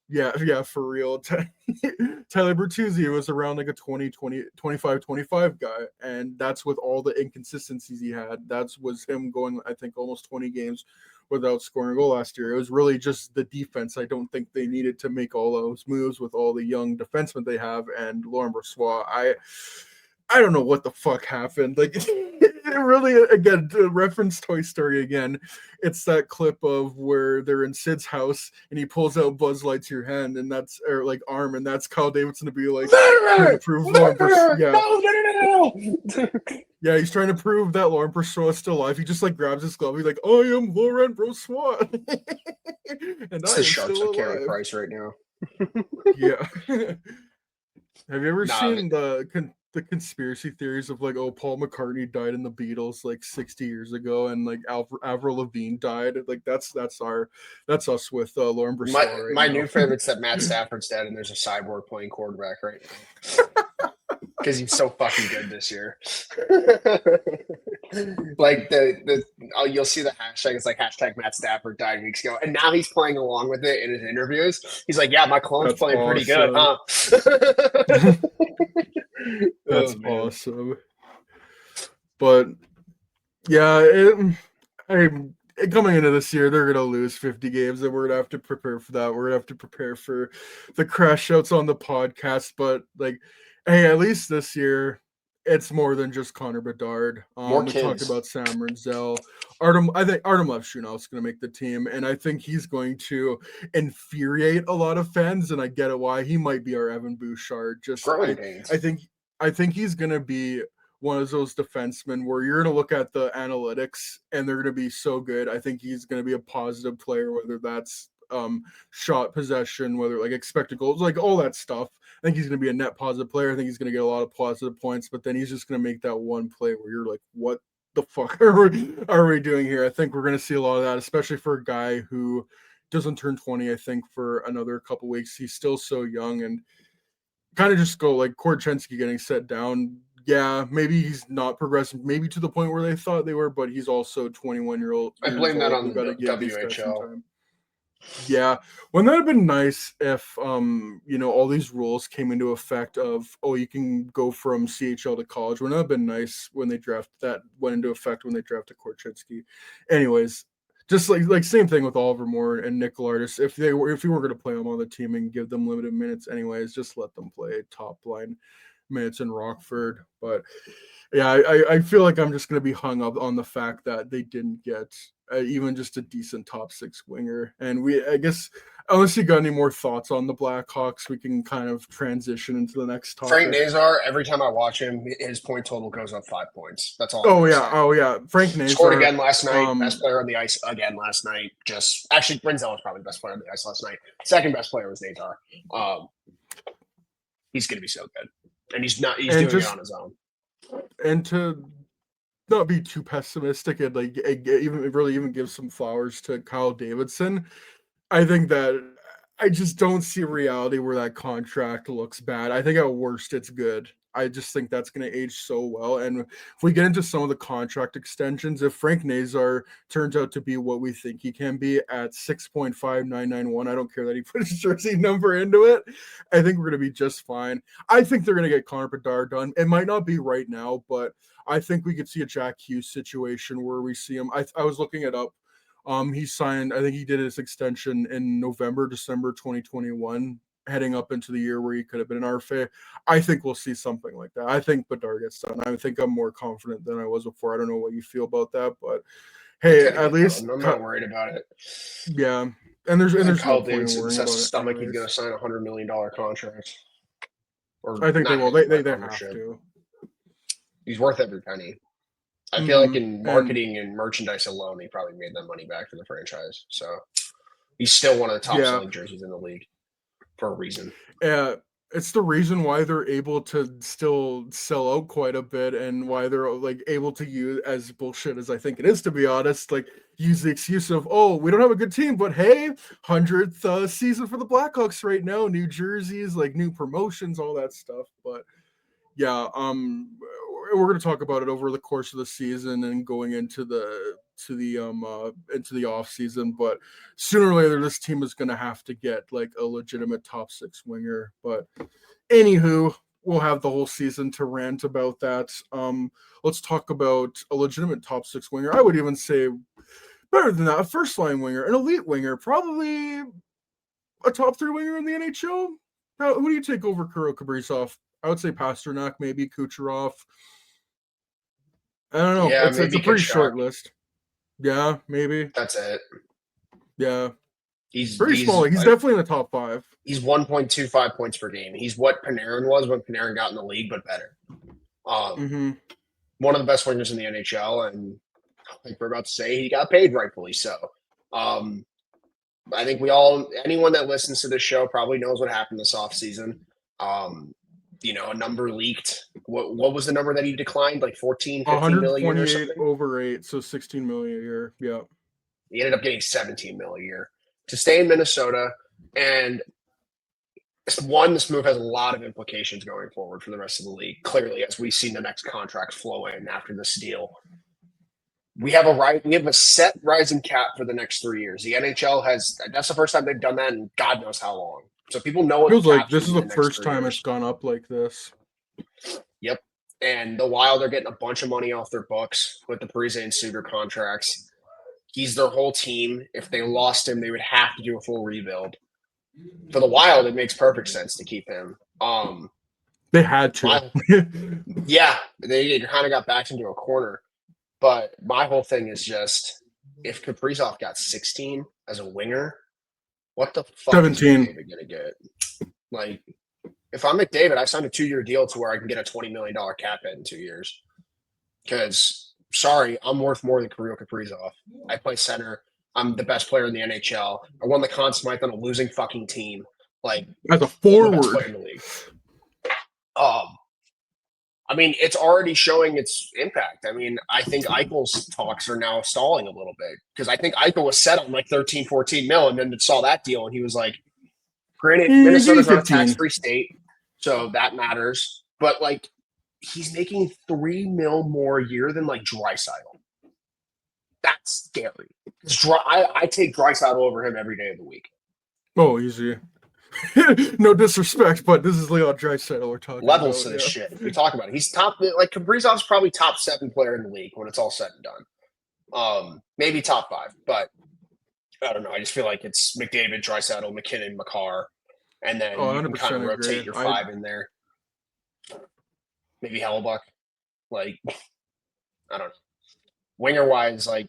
S1: Yeah, for real. Tyler Bertuzzi was around like a 25 guy, and that's with all the inconsistencies he had. That was him going, I think, almost 20 games without scoring a goal last year. It was really just the defense. I don't think they needed to make all those moves with all the young defensemen they have and Laurent Brossoit. I don't know what the fuck happened. Like, it really, again, to reference Toy Story again, it's that clip of where they're in Sid's house and he pulls out Buzz Lightyear's hand and that's, or like arm, and that's Kyle Davidson to be like, trying to prove Lauren yeah.
S2: No.
S1: Yeah, he's trying to prove that Laurent Brossoit is still alive. He just like grabs his glove. He's like, I am Laurent Brossoit. And
S2: It's
S1: I
S2: the
S1: am
S2: Sharks
S1: still
S2: with Carey
S1: alive.
S2: Price right now.
S1: Yeah. Have you ever
S2: Nah,
S1: seen the conspiracy theories of like, oh, Paul McCartney died in the Beatles like 60 years ago, and like Avril Lavigne died? Like that's us with Lauren Brossoit right
S2: my
S1: now.
S2: new favorite's that Matt Stafford's dead and there's a cyborg playing quarterback right now. Because he's so fucking good this year. Like you'll see the hashtag. It's like hashtag Matt Stafford died weeks ago, and now he's playing along with it in his interviews. He's like, "Yeah, my clone's
S1: That's
S2: playing pretty good,
S1: awesome.
S2: huh?"
S1: That's
S2: Oh, man.
S1: awesome. But yeah, coming into this year, they're gonna lose 50 games, and we're gonna have to prepare for that. We're gonna have to prepare for the crash outs on the podcast. But like, hey, at least this year, it's more than just Connor Bedard.
S2: More
S1: We talked
S2: kids.
S1: about Sam Renzel. I think Artem Levshunov is going to make the team, and I think he's going to infuriate a lot of fans. And I get it why he might be our Evan Bouchard.
S2: Growing pains.
S1: I think he's going to be one of those defensemen where you're going to look at the analytics and they're going to be so good. I think he's going to be a positive player, whether that's shot possession, whether like expected goals, like all that stuff. I think he's going to be a net positive player. I think he's going to get a lot of positive points, but then he's just going to make that one play where you're like, what the fuck are we doing here? I think we're going to see a lot of that, especially for a guy who doesn't turn 20, I think, for another couple weeks. He's still so young, and kind of just go like Korchinski getting set down. Yeah, maybe he's not progressing, maybe to the point where they thought they were, but he's also 21 years
S2: I blame that
S1: old.
S2: on
S1: We got to
S2: the
S1: give these guys some
S2: WHL.
S1: time. Yeah, wouldn't that have been nice if all these rules came into effect of, oh, you can go from CHL to college? Wouldn't that have been nice when they went into effect when they drafted Korchinski? Anyways, just like same thing with Oliver Moore and Nick Lardis. If you were going to play them on the team and give them limited minutes, anyways, just let them play top line minutes in Rockford. But yeah, I feel like I'm just going to be hung up on the fact that they didn't get even just a decent top six winger. And I guess, unless you got any more thoughts on the Blackhawks, we can kind of transition into the next
S2: Frank
S1: topic.
S2: Nazar, every time I watch him, his point total goes up 5 points. That's all I'm going to say.
S1: Oh yeah. Frank Nazar
S2: scored again last night. Best player on the ice again last night. Actually, Brinzel was probably the best player on the ice last night. Second best player was Nazar. He's going to be so good, and he's doing it on his own.
S1: And to not be too pessimistic and like even give some flowers to Kyle Davidson, I think that I just don't see a reality where that contract looks bad. I think at worst it's good. I just think that's going to age so well. And if we get into some of the contract extensions, if Frank Nazar turns out to be what we think he can be at 6.5991, I don't care that he put his jersey number into it. I think we're going to be just fine. I think they're going to get Connor Bedard done. It might not be right now, but I think we could see a Jack Hughes situation where we see him. I was looking it up. He signed, I think he did his extension in December 2021, heading up into the year where he could have been an RFA. I think we'll see something like that. I think Bedard gets done. I think I'm more confident than I was before. I don't know what you feel about that, but hey, at least
S2: I'm not worried about it.
S1: Yeah. And there's no point in worrying about it.
S2: Stomach, he's going to sign a $100 million contract.
S1: I think they will. They have to.
S2: He's worth every penny. I feel like in marketing and merchandise alone, he probably made that money back to the franchise. So he's still one of the top selling jerseys in the league for a reason.
S1: Yeah, it's the reason why they're able to still sell out quite a bit, and why they're like able to use, as bullshit as I think it is, to be honest, like use the excuse of, oh, we don't have a good team, but hey, 100th season for the Blackhawks right now, new jerseys, like new promotions, all that stuff. But yeah, we're going to talk about it over the course of the season and going into the to the into the off season, but sooner or later this team is going to have to get like a legitimate top 6 winger. But anywho, we'll have the whole season to rant about that. Let's talk about a legitimate top 6 winger. I would even say better than that, a first line winger, an elite winger, probably a top 3 winger in the NHL. Now, who do you take over Kirill Kaprizov? I would say Pasternak, maybe Kucherov. I don't know.
S2: Yeah,
S1: It's a
S2: maybe
S1: pretty
S2: Kachuk.
S1: short list. Yeah, maybe.
S2: That's it.
S1: Yeah.
S2: He's
S1: Pretty small. He's
S2: like,
S1: definitely in the top 5.
S2: He's 1.25 points per game. He's what Panarin was when Panarin got in the league, but better. One of the best wingers in the NHL, and like we're about to say, he got paid rightfully so. I think anyone that listens to this show probably knows what happened this offseason. A number leaked. What was the number that he declined? Like 14, 15 million or something?
S1: over 8, so 16 million a year. Yeah.
S2: He ended up getting 17 million a year to stay in Minnesota. And this move has a lot of implications going forward for the rest of the league. Clearly, as we've seen the next contracts flow in after this deal, we have a set rising cap for the next 3 years. The NHL that's the first time they've done that in God knows how long. So people know
S1: it feels like this is the first time it's gone up like this.
S2: Yep. And the Wild are getting a bunch of money off their books with the Parise and Suter contracts. He's their whole team. If they lost him, they would have to do a full rebuild. For the Wild, it makes perfect sense to keep him.
S1: They had to.
S2: They kind of got backed into a corner. But my whole thing is just, if Kaprizov got 16 as a winger, what the fuck
S1: 17.
S2: is McDavid going to get? Like, if I'm McDavid, I signed a 2-year deal to where I can get a $20 million cap hit in 2 years. Because, sorry, I'm worth more than Kirill Kaprizov. I play center. I'm the best player in the NHL. I won the Conn Smythe on a losing fucking team. Like,
S1: as a
S2: I'm the best
S1: forward
S2: player in the league. I mean, it's already showing its impact. I mean, I think Eichel's talks are now stalling a little bit because I think Eichel was set on like 13, 14 mil and then saw that deal and he was like, granted, Minnesota's not a tax-free state, so that matters. But like, he's making 3 mil more a year than like Draisaitl. That's scary. I take Draisaitl over him every day of the week.
S1: Oh, easy. No disrespect, but this is Leon Draisaitl we're talking
S2: levels
S1: about,
S2: to this shit. We talk about it. He's top, like Kaprizov's probably top 7 player in the league when it's all said and done. Maybe top 5, but I don't know. I just feel like it's McDavid, Draisaitl, McKinnon, Makar, and then you can kind of rotate your 5 in there. Maybe Hellebuck. Like, I don't know. Winger wise, like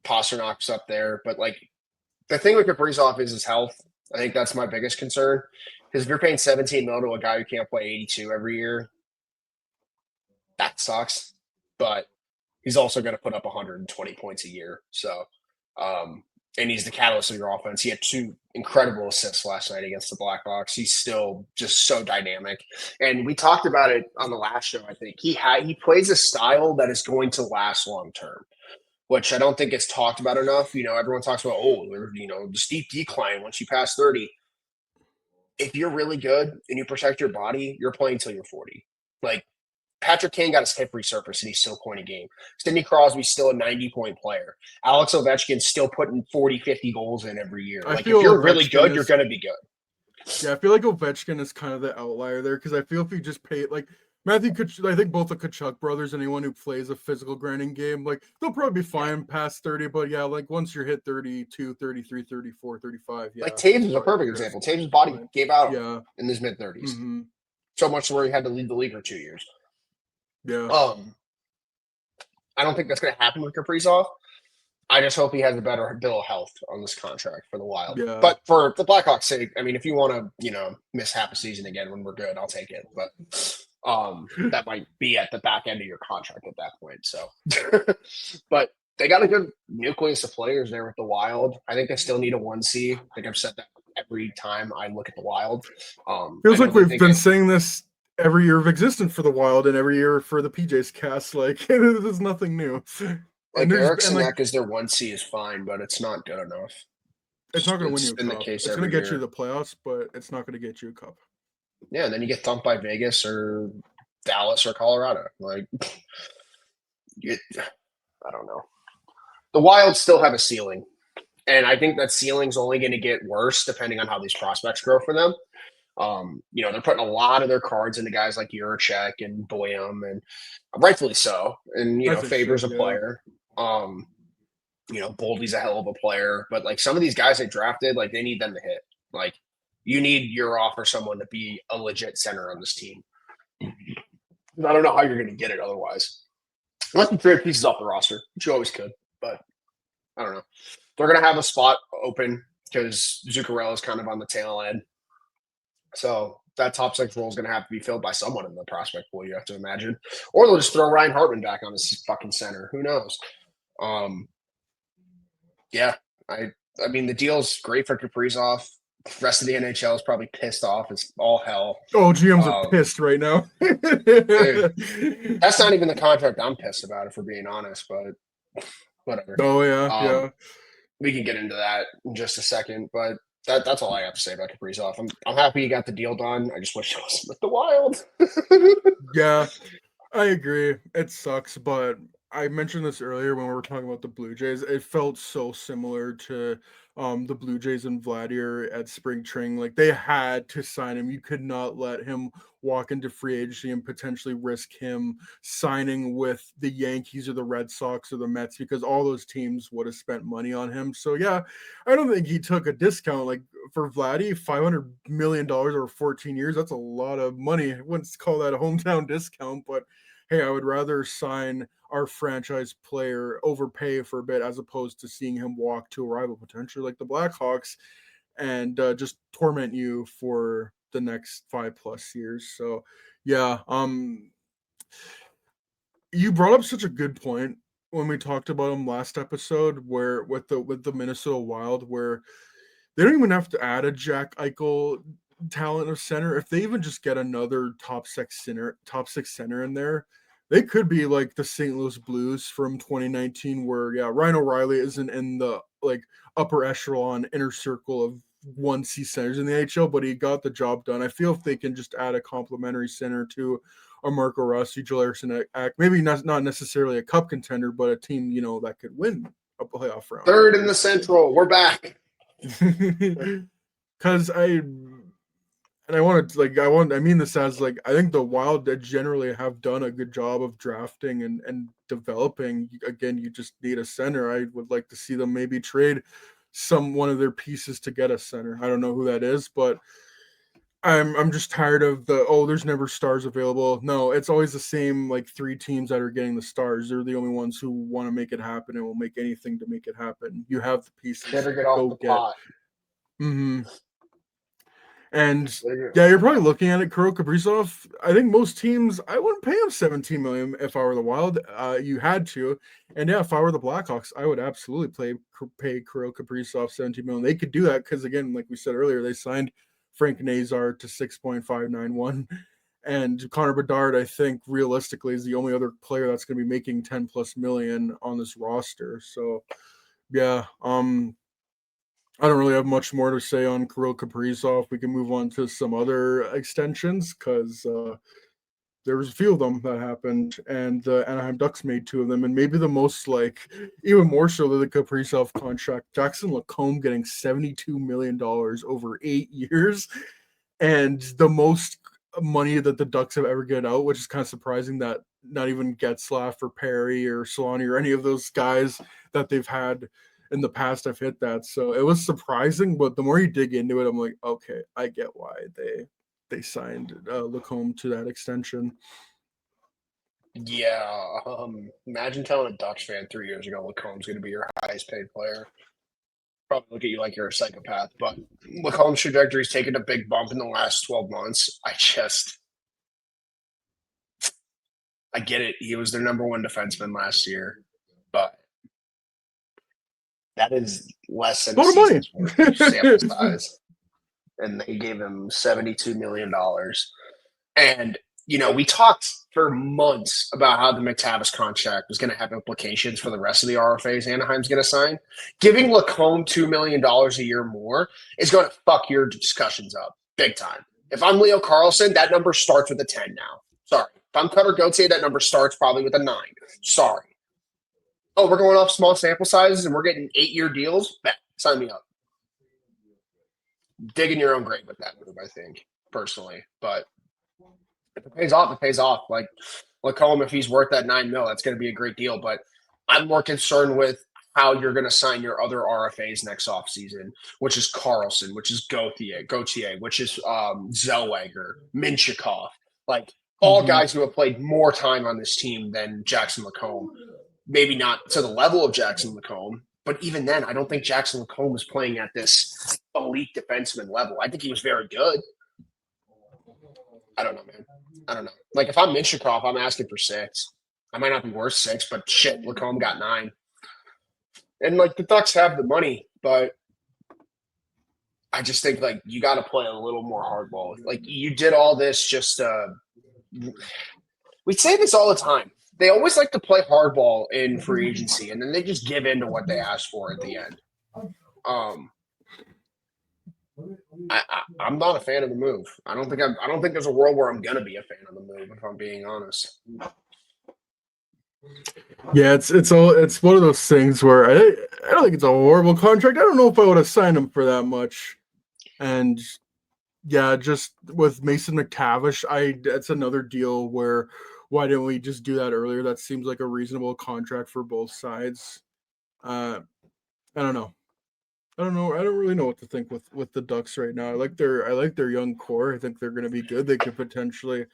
S2: Pasternak's up there, but like the thing with Kaprizov is his health. I think that's my biggest concern. Because if you're paying 17 mil to a guy who can't play 82 every year, that sucks. But he's also going to put up 120 points a year. So, and he's the catalyst of your offense. He had 2 incredible assists last night against the Blackhawks. He's still just so dynamic. And we talked about it on the last show, I think. He plays a style that is going to last long term, which I don't think gets talked about enough. Everyone talks about, the steep decline once you pass 30. If you're really good and you protect your body, you're playing till you're 40. Like, Patrick Kane got his hip resurfaced and he's still point a game. Sidney Crosby's still a 90-point player. Alex Ovechkin's still putting 40, 50 goals in every year. Like, if you're really good, you're going to be good.
S1: Yeah, I feel like Ovechkin is kind of the outlier there because I feel if you just pay it, like, Matthew Tkachuk, I think both the Tkachuk brothers, anyone who plays a physical grinding game, like, they'll probably be fine past 30, but yeah, like, once you're hit 32, 33, 34, 35, yeah.
S2: Like, Taves is a perfect example. Taves' body gave out in his mid-30s.
S1: Mm-hmm.
S2: So much where he had to leave the league for 2 years.
S1: Yeah.
S2: I don't think that's going to happen with Kaprizov. I just hope he has a better bill of health on this contract for the Wild.
S1: Yeah.
S2: But for the Blackhawks' sake, I mean, if you want to, miss half a season again when we're good, I'll take it. But that might be at the back end of your contract at that point. So, but they got a good nucleus of players there with the Wild. I think they still need a 1C. I think I've said that every time I look at the Wild.
S1: Feels like we've been saying this every year of existence for the Wild and every year for the PJ's cast. Like, there's nothing new.
S2: Like, Eriksson is their 1C is fine, but it's not good enough.
S1: It's not going to win you a cup. It's going to get you to the playoffs, but it's not going to get you a cup.
S2: Yeah, and then you get thumped by Vegas or Dallas or Colorado. Like, I don't know. the Wild still have a ceiling. And I think that ceiling's only going to get worse depending on how these prospects grow for them. They're putting a lot of their cards into guys like Juracek and Boyum, and rightfully so. And, Faber's a player. Boldy's a hell of a player. But, like, some of these guys they drafted, like, they need them to hit. Like, you need Urov or someone to be a legit center on this team. I don't know how you're going to get it otherwise. Unless you trade pieces off the roster, which you always could. But I don't know. They're going to have a spot open because Zuccarello is kind of on the tail end. So that top six role is going to have to be filled by someone in the prospect pool, you have to imagine. Or they'll just throw Ryan Hartman back on his fucking center. Who knows? I mean, the deal's great for Kaprizov. The rest of the NHL is probably pissed off. It's all hell.
S1: Oh, GMs are pissed right now.
S2: Dude, that's not even the contract I'm pissed about, if we're being honest, but whatever.
S1: Oh, yeah.
S2: We can get into that in just a second, but that's all I have to say about Kaprizov. I'm happy he got the deal done. I just wish it wasn't with the Wild.
S1: Yeah, I agree. It sucks, but I mentioned this earlier when we were talking about the Blue Jays. It felt so similar to the Blue Jays and Vladimir at spring training. Like, they had to sign him. You could not let him walk into free agency and potentially risk him signing with the Yankees or the Red Sox or the Mets, because all those teams would have spent money on him. So yeah, I don't think he took a discount. Like, for Vladdy, $500 million over 14 years, that's a lot of money. I wouldn't call that a hometown discount, but hey, I would rather sign our franchise player, overpay for a bit, as opposed to seeing him walk to a rival, potentially like the Blackhawks, and just torment you for the next 5+ years. So yeah, you brought up such a good point when we talked about him last episode, where with the Minnesota Wild, where they don't even have to add a Jack Eichel talent of center. If they even just get another top six center in there, they could be like the St. Louis Blues from 2019, where Ryan O'Reilly isn't in the like upper echelon inner circle of 1C centers in the NHL, but he got the job done. I feel if they can just add a complimentary center to a Marco Rossi, Joel Eriksson, maybe not necessarily a cup contender, but a team that could win a playoff round.
S2: Third in the Central, we're back.
S1: Because I mean this as like, I think the Wild generally have done a good job of drafting and developing. Again, you just need a center. I would like to see them maybe trade one of their pieces to get a center. I don't know who that is, but I'm just tired of there's never stars available. No, it's always the same like 3 teams that are getting the stars. They're the only ones who want to make it happen and will make anything to make it happen. You have the pieces.
S2: Never get off the pot.
S1: Mm-hmm. And you're probably looking at it, Kirill Kaprizov. I think most teams, I wouldn't pay him $17 million if I were the Wild. You had to, and if I were the Blackhawks, I would absolutely pay Kirill Kaprizov $17 million. They could do that because, again, like we said earlier, they signed Frank Nazar to 6.591, and Connor Bedard, I think realistically, is the only other player that's going to be making $10+ million on this roster. So, yeah, I don't really have much more to say on Kirill Kaprizov. We can move on to some other extensions because there was a few of them that happened, and the Anaheim Ducks made 2 of them, and maybe the most, like, even more so than the Kaprizov contract, Jackson Lacombe getting $72 million over 8 years, and the most money that the Ducks have ever get out, which is kind of surprising that not even Getzlaf or Perry or Solani or any of those guys that they've had in the past have hit that. So it was surprising, but the more you dig into it, I'm like, okay, I get why they signed Lacombe to that extension.
S2: Yeah, imagine telling a Ducks fan 3 years ago Lacombe's going to be your highest paid player. Probably look at you like you're a psychopath, but Lacombe's trajectory's taken a big bump in the last 12 months. I get it. He was their number 1 defenseman last year, but that is less than a season's worth of sample size. And they gave him $72 million. And, we talked for months about how the McTavish contract was going to have implications for the rest of the RFAs Anaheim's going to sign. Giving Lacombe $2 million a year more is going to fuck your discussions up big time. If I'm Leo Carlson, that number starts with a 10 now. Sorry. If I'm Cutter Gauthier, that number starts probably with a 9. Sorry. Oh, we're going off small sample sizes and we're getting 8-year deals. Bet, sign me up. Digging your own grave with that move, I think, personally. But if it pays off, it pays off. Like Lacombe, if he's worth that $9 million, that's going to be a great deal. But I'm more concerned with how you're going to sign your other RFAs next offseason, which is Carlson, which is Gauthier, which is Zellweger, Minchikov, like all guys who have played more time on this team than Jackson Lacombe. Maybe not to the level of Jackson Lacombe, but even then, I don't think Jackson Lacombe was playing at this elite defenseman level. I think he was very good. I don't know, man. I don't know. Like if I'm Minchikov, I'm asking for 6. I might not be worth 6, but shit, Lacombe got 9. And like the Ducks have the money, but I just think like you got to play a little more hardball. Like you did all this just. We say this all the time. They always like to play hardball in free agency, and then they just give in to what they ask for at the end. I'm not a fan of the move. I don't think there's a world where I'm gonna be a fan of the move, if I'm being honest.
S1: Yeah, it's one of those things where I don't think it's a horrible contract. I don't know if I would have signed him for that much. And yeah, just with Mason McTavish, that's another deal where why didn't we just do that earlier? That seems like a reasonable contract for both sides. I don't know. I don't really know what to think with the Ducks right now. I like their young core. I think they're going to be good. They could potentially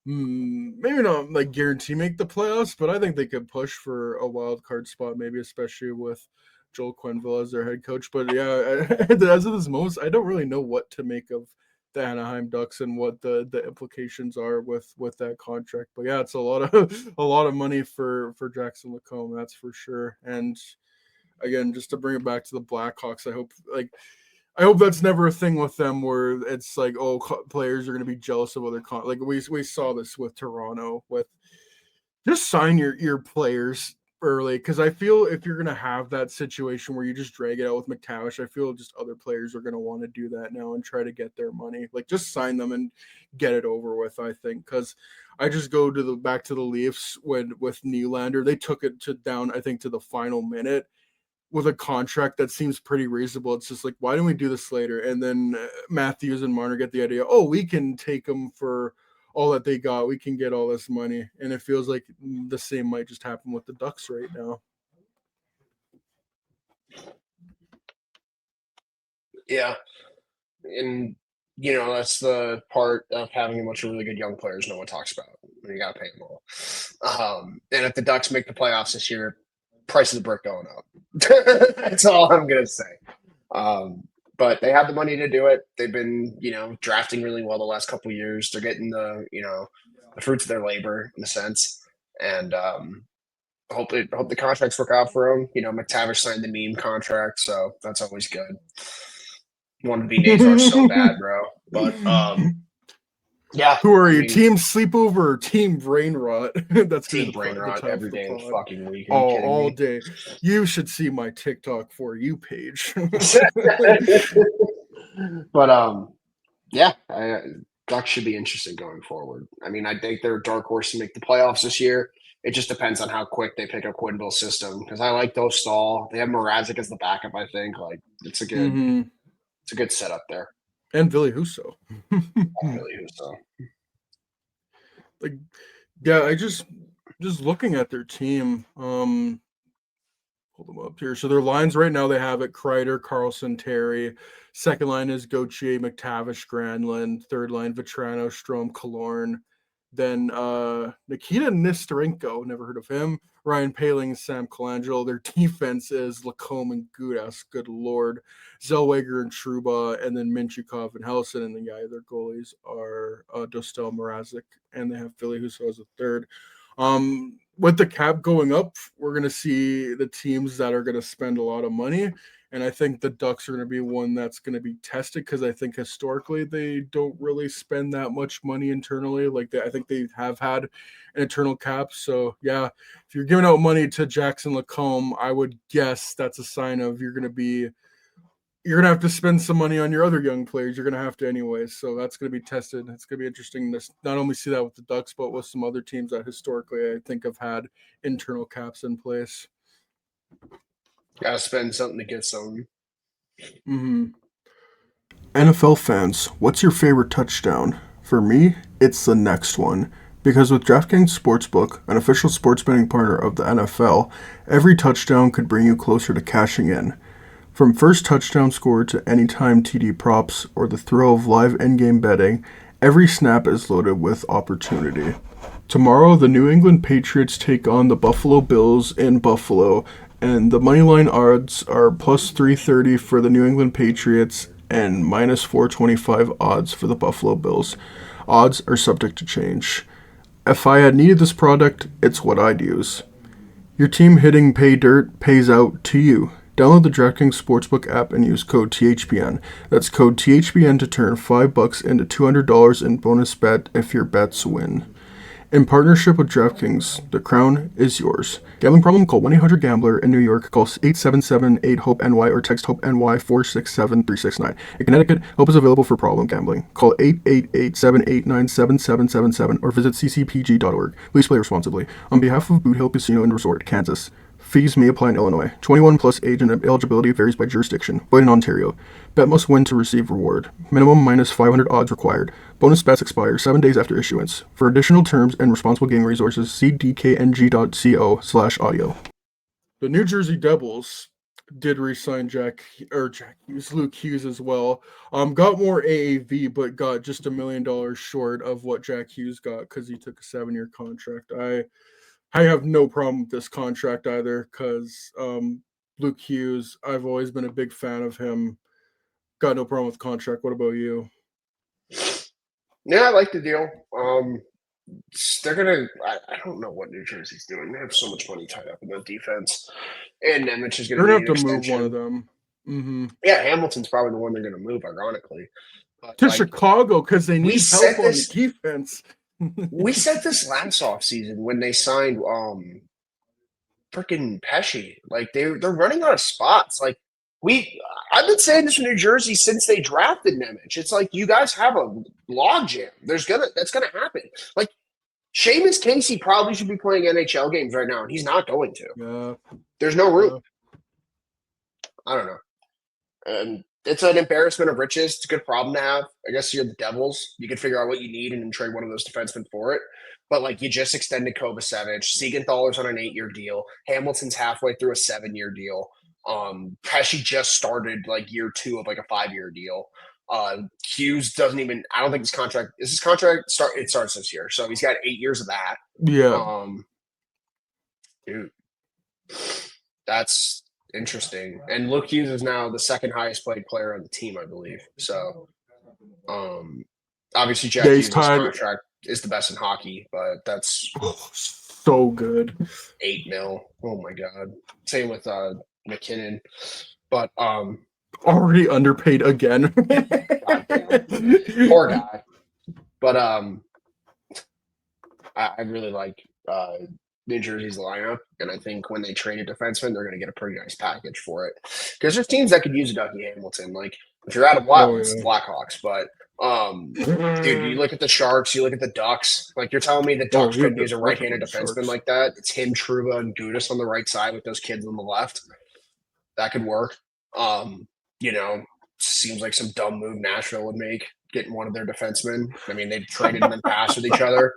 S1: maybe not like guarantee make the playoffs, but I think they could push for a wild card spot, maybe especially with Joel Quenneville as their head coach. But yeah, as of this moment, I don't really know what to make of the Anaheim Ducks and what the implications are with that contract. But yeah, it's a lot of money for Jackson Lacombe, that's for sure. And again, just to bring it back to the Blackhawks, I hope that's never a thing with them where it's like, oh, players are going to be jealous of other like we saw this with Toronto with just sign your players early, because I feel if you're going to have that situation where you just drag it out with McTavish, I feel just other players are going to want to do that now and try to get their money. Like just sign them and get it over with, I think, because I just go to back to the Leafs with Nylander. They took it down, I think, to the final minute with a contract that seems pretty reasonable. It's just like, why don't we do this later? And then Matthews and Marner get the idea, oh, we can take them for all that they got. We can get all this money. And it feels like the same might just happen with the Ducks right now.
S2: Yeah. And, that's the part of having a bunch of really good young players no one talks about. You got to pay them all. And if the Ducks make the playoffs this year, price of the brick going up. That's all I'm going to say. But they have the money to do it. They've been, drafting really well the last couple of years. They're getting the fruits of their labor in a sense. And hope the contracts work out for them. McTavish signed the meme contract, so that's always good. Want to be Nazar so bad, bro. But yeah.
S1: Who are you, Team Sleepover or Team Brainrot? That's
S2: Team Brainrot every day of the fucking week.
S1: All day. You should see my TikTok For You page.
S2: But yeah, Ducks should be interesting going forward. I mean, I think they're a dark horse to make the playoffs this year. It just depends on how quick they pick up Quenneville's system, because I like those Stahl. They have Mrazek as the backup. I think it's a good it's a good setup there.
S1: And Billy Husso. Like, yeah, I just looking at their team. Hold them up here. So their lines right now, they have it Kreider, Carlson, Terry. Second line is Gauthier, McTavish, Granlund. Third line, Vetrano, Strome, Killorn. Then Nikita Nesterenko, never heard of him. Ryan Paling, Sam Colangelo. Their defense is Lacombe and Gudas. Good Lord. Zellweger and Truba, and then Minchikov and Helson. And then, yeah, their goalies are Dostal, Mrazek, and they have Philly Husso as a third. With the cap going up, we're going to see the teams that are going to spend a lot of money. And I think the Ducks are going to be one that's going to be tested, because I think historically they don't really spend that much money internally. I think they have had an internal cap. So, yeah, if you're giving out money to Jackson Lacombe, I would guess that's a sign of you're going to have to spend some money on your other young players. You're going to have to anyway. So that's going to be tested. It's going to be interesting to not only see that with the Ducks, but with some other teams that historically I think have had internal caps in place.
S2: Gotta spend something to get something.
S1: Mm-hmm. NFL fans, what's your favorite touchdown? For me, it's the next one. Because with DraftKings Sportsbook, an official sports betting partner of the NFL, every touchdown could bring you closer to cashing in. From first touchdown score to anytime TD props or the thrill of live in-game betting, every snap is loaded with opportunity. Tomorrow, the New England Patriots take on the Buffalo Bills in Buffalo, and the moneyline odds are plus 330 for the New England Patriots and minus 425 odds for the Buffalo Bills. Odds are subject to change. If I had needed this product, it's what I'd use. Your team hitting pay dirt pays out to you. Download the DraftKings Sportsbook app and use code THPN. That's code THPN to turn $5 into $200 in bonus bet if your bets win. In partnership with DraftKings, the crown is yours. Gambling problem? Call 1-800-GAMBLER. In New York, call 877-8-HOPE-NY or text HOPE-NY 467-369. In Connecticut, help is available for problem gambling. Call 888-789-7777 or visit ccpg.org. Please play responsibly. On behalf of Boot Hill Casino and Resort, Kansas. Fees may apply in Illinois. 21 plus age and eligibility varies by jurisdiction. Void in Ontario. Bet must win to receive reward. Minimum minus 500 odds required. Bonus bets expire 7 days after issuance. For additional terms and responsible gaming resources, see dkng.co/audio. The New Jersey Devils did re-sign Jack Hughes, Luke Hughes as well. Got more AAV, but got just $1 million short of what Jack Hughes got because he took a 7-year contract. I have no problem with this contract either because Luke Hughes, I've always been a big fan of him. Got no problem with contract. What about you?
S2: Yeah, I like the deal. They're gonna. I don't know what New Jersey's doing. They have so much money tied up in the defense, and Nemec is
S1: They're
S2: gonna
S1: gonna
S2: need
S1: have
S2: an
S1: to move one of
S2: extension.
S1: them. Mm-hmm.
S2: Yeah, Hamilton's probably the one they're gonna move, ironically. But
S1: To
S2: like
S1: Chicago because they
S2: we
S1: need
S2: said
S1: help on the
S2: this,
S1: defense.
S2: we said this last offseason when they signed freaking Pesci. Like they're running out of spots. Like we I've been saying this for New Jersey since they drafted Nemec. It's like you guys have a logjam. That's gonna happen. Like Seamus Casey probably should be playing NHL games right now, and he's not going to.
S1: Yeah,
S2: There's no room.
S1: yeah.
S2: I don't know. And it's an embarrassment of riches. It's a good problem to have. I guess you're the Devils. You can figure out what you need and then trade one of those defensemen for it. But like you just extended Kovacevic. Siegenthaler's on an 8-year deal. Hamilton's halfway through a 7-year deal. Pesci just started like year 2 of like a 5-year deal. Hughes doesn't even. I don't think his contract is his contract start. It starts this year, so he's got 8 years of that.
S1: Yeah.
S2: Dude, that's interesting. And Luke Hughes is now the second highest paid player on the team, I believe. So, obviously Jack
S1: Yeah, he's
S2: Hughes'
S1: tied.
S2: contract is the best in hockey, but that's
S1: So good.
S2: 8 mil. Oh my god. Same with McKinnon. But
S1: Already underpaid again.
S2: God damn. Poor guy. But I really like New Jersey's lineup, and I think when they trade a defenseman, they're going to get a pretty nice package for it. Because there's teams that could use a Dougie Hamilton. Like if you're Adam Wild,
S1: Oh
S2: it's the
S1: yeah.
S2: Blackhawks. But dude, you look at the Sharks, you look at the Ducks. Like you're telling me the
S1: Oh,
S2: Ducks
S1: we had
S2: couldn't
S1: to
S2: use a
S1: talk about
S2: right-handed
S1: the
S2: defenseman
S1: Sharks.
S2: like that? It's him, Truba, and Gudis on the right side with those kids on the left. That could work. Seems like some dumb move Nashville would make, getting one of their defensemen. I mean, they've traded and then passed with each other.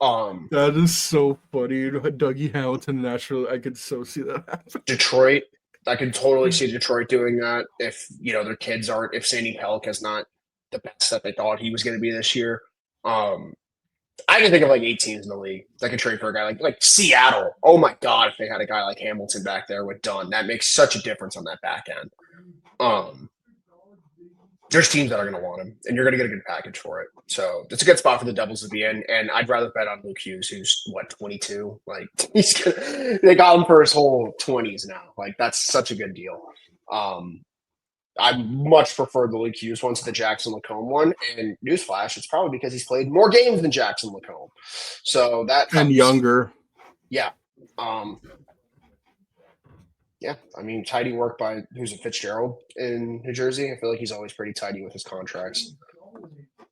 S1: That is so funny. Dougie Hamilton, Nashville. I could so see that happen.
S2: Detroit, I could totally see Detroit doing that if their kids aren't. If Sandy Pelk is not the best that they thought he was going to be this year. I can think of like 8 teams in the league that could trade for a guy like Seattle. Oh my god, if they had a guy like Hamilton back there with Dunn, that makes such a difference on that back end. There's teams that are going to want him, and you're going to get a good package for it. So it's a good spot for the Devils to be in. And I'd rather bet on Luke Hughes, who's 22. Like they got him for his whole 20s now. Like that's such a good deal. I much prefer the Luke Hughes one to the Jackson Lacombe one. And newsflash, it's probably because he's played more games than Jackson Lacombe. So that helps.
S1: And younger.
S2: Yeah. Yeah, I mean, tidy work by who's it, Fitzgerald in New Jersey. I feel like he's always pretty tidy with his contracts.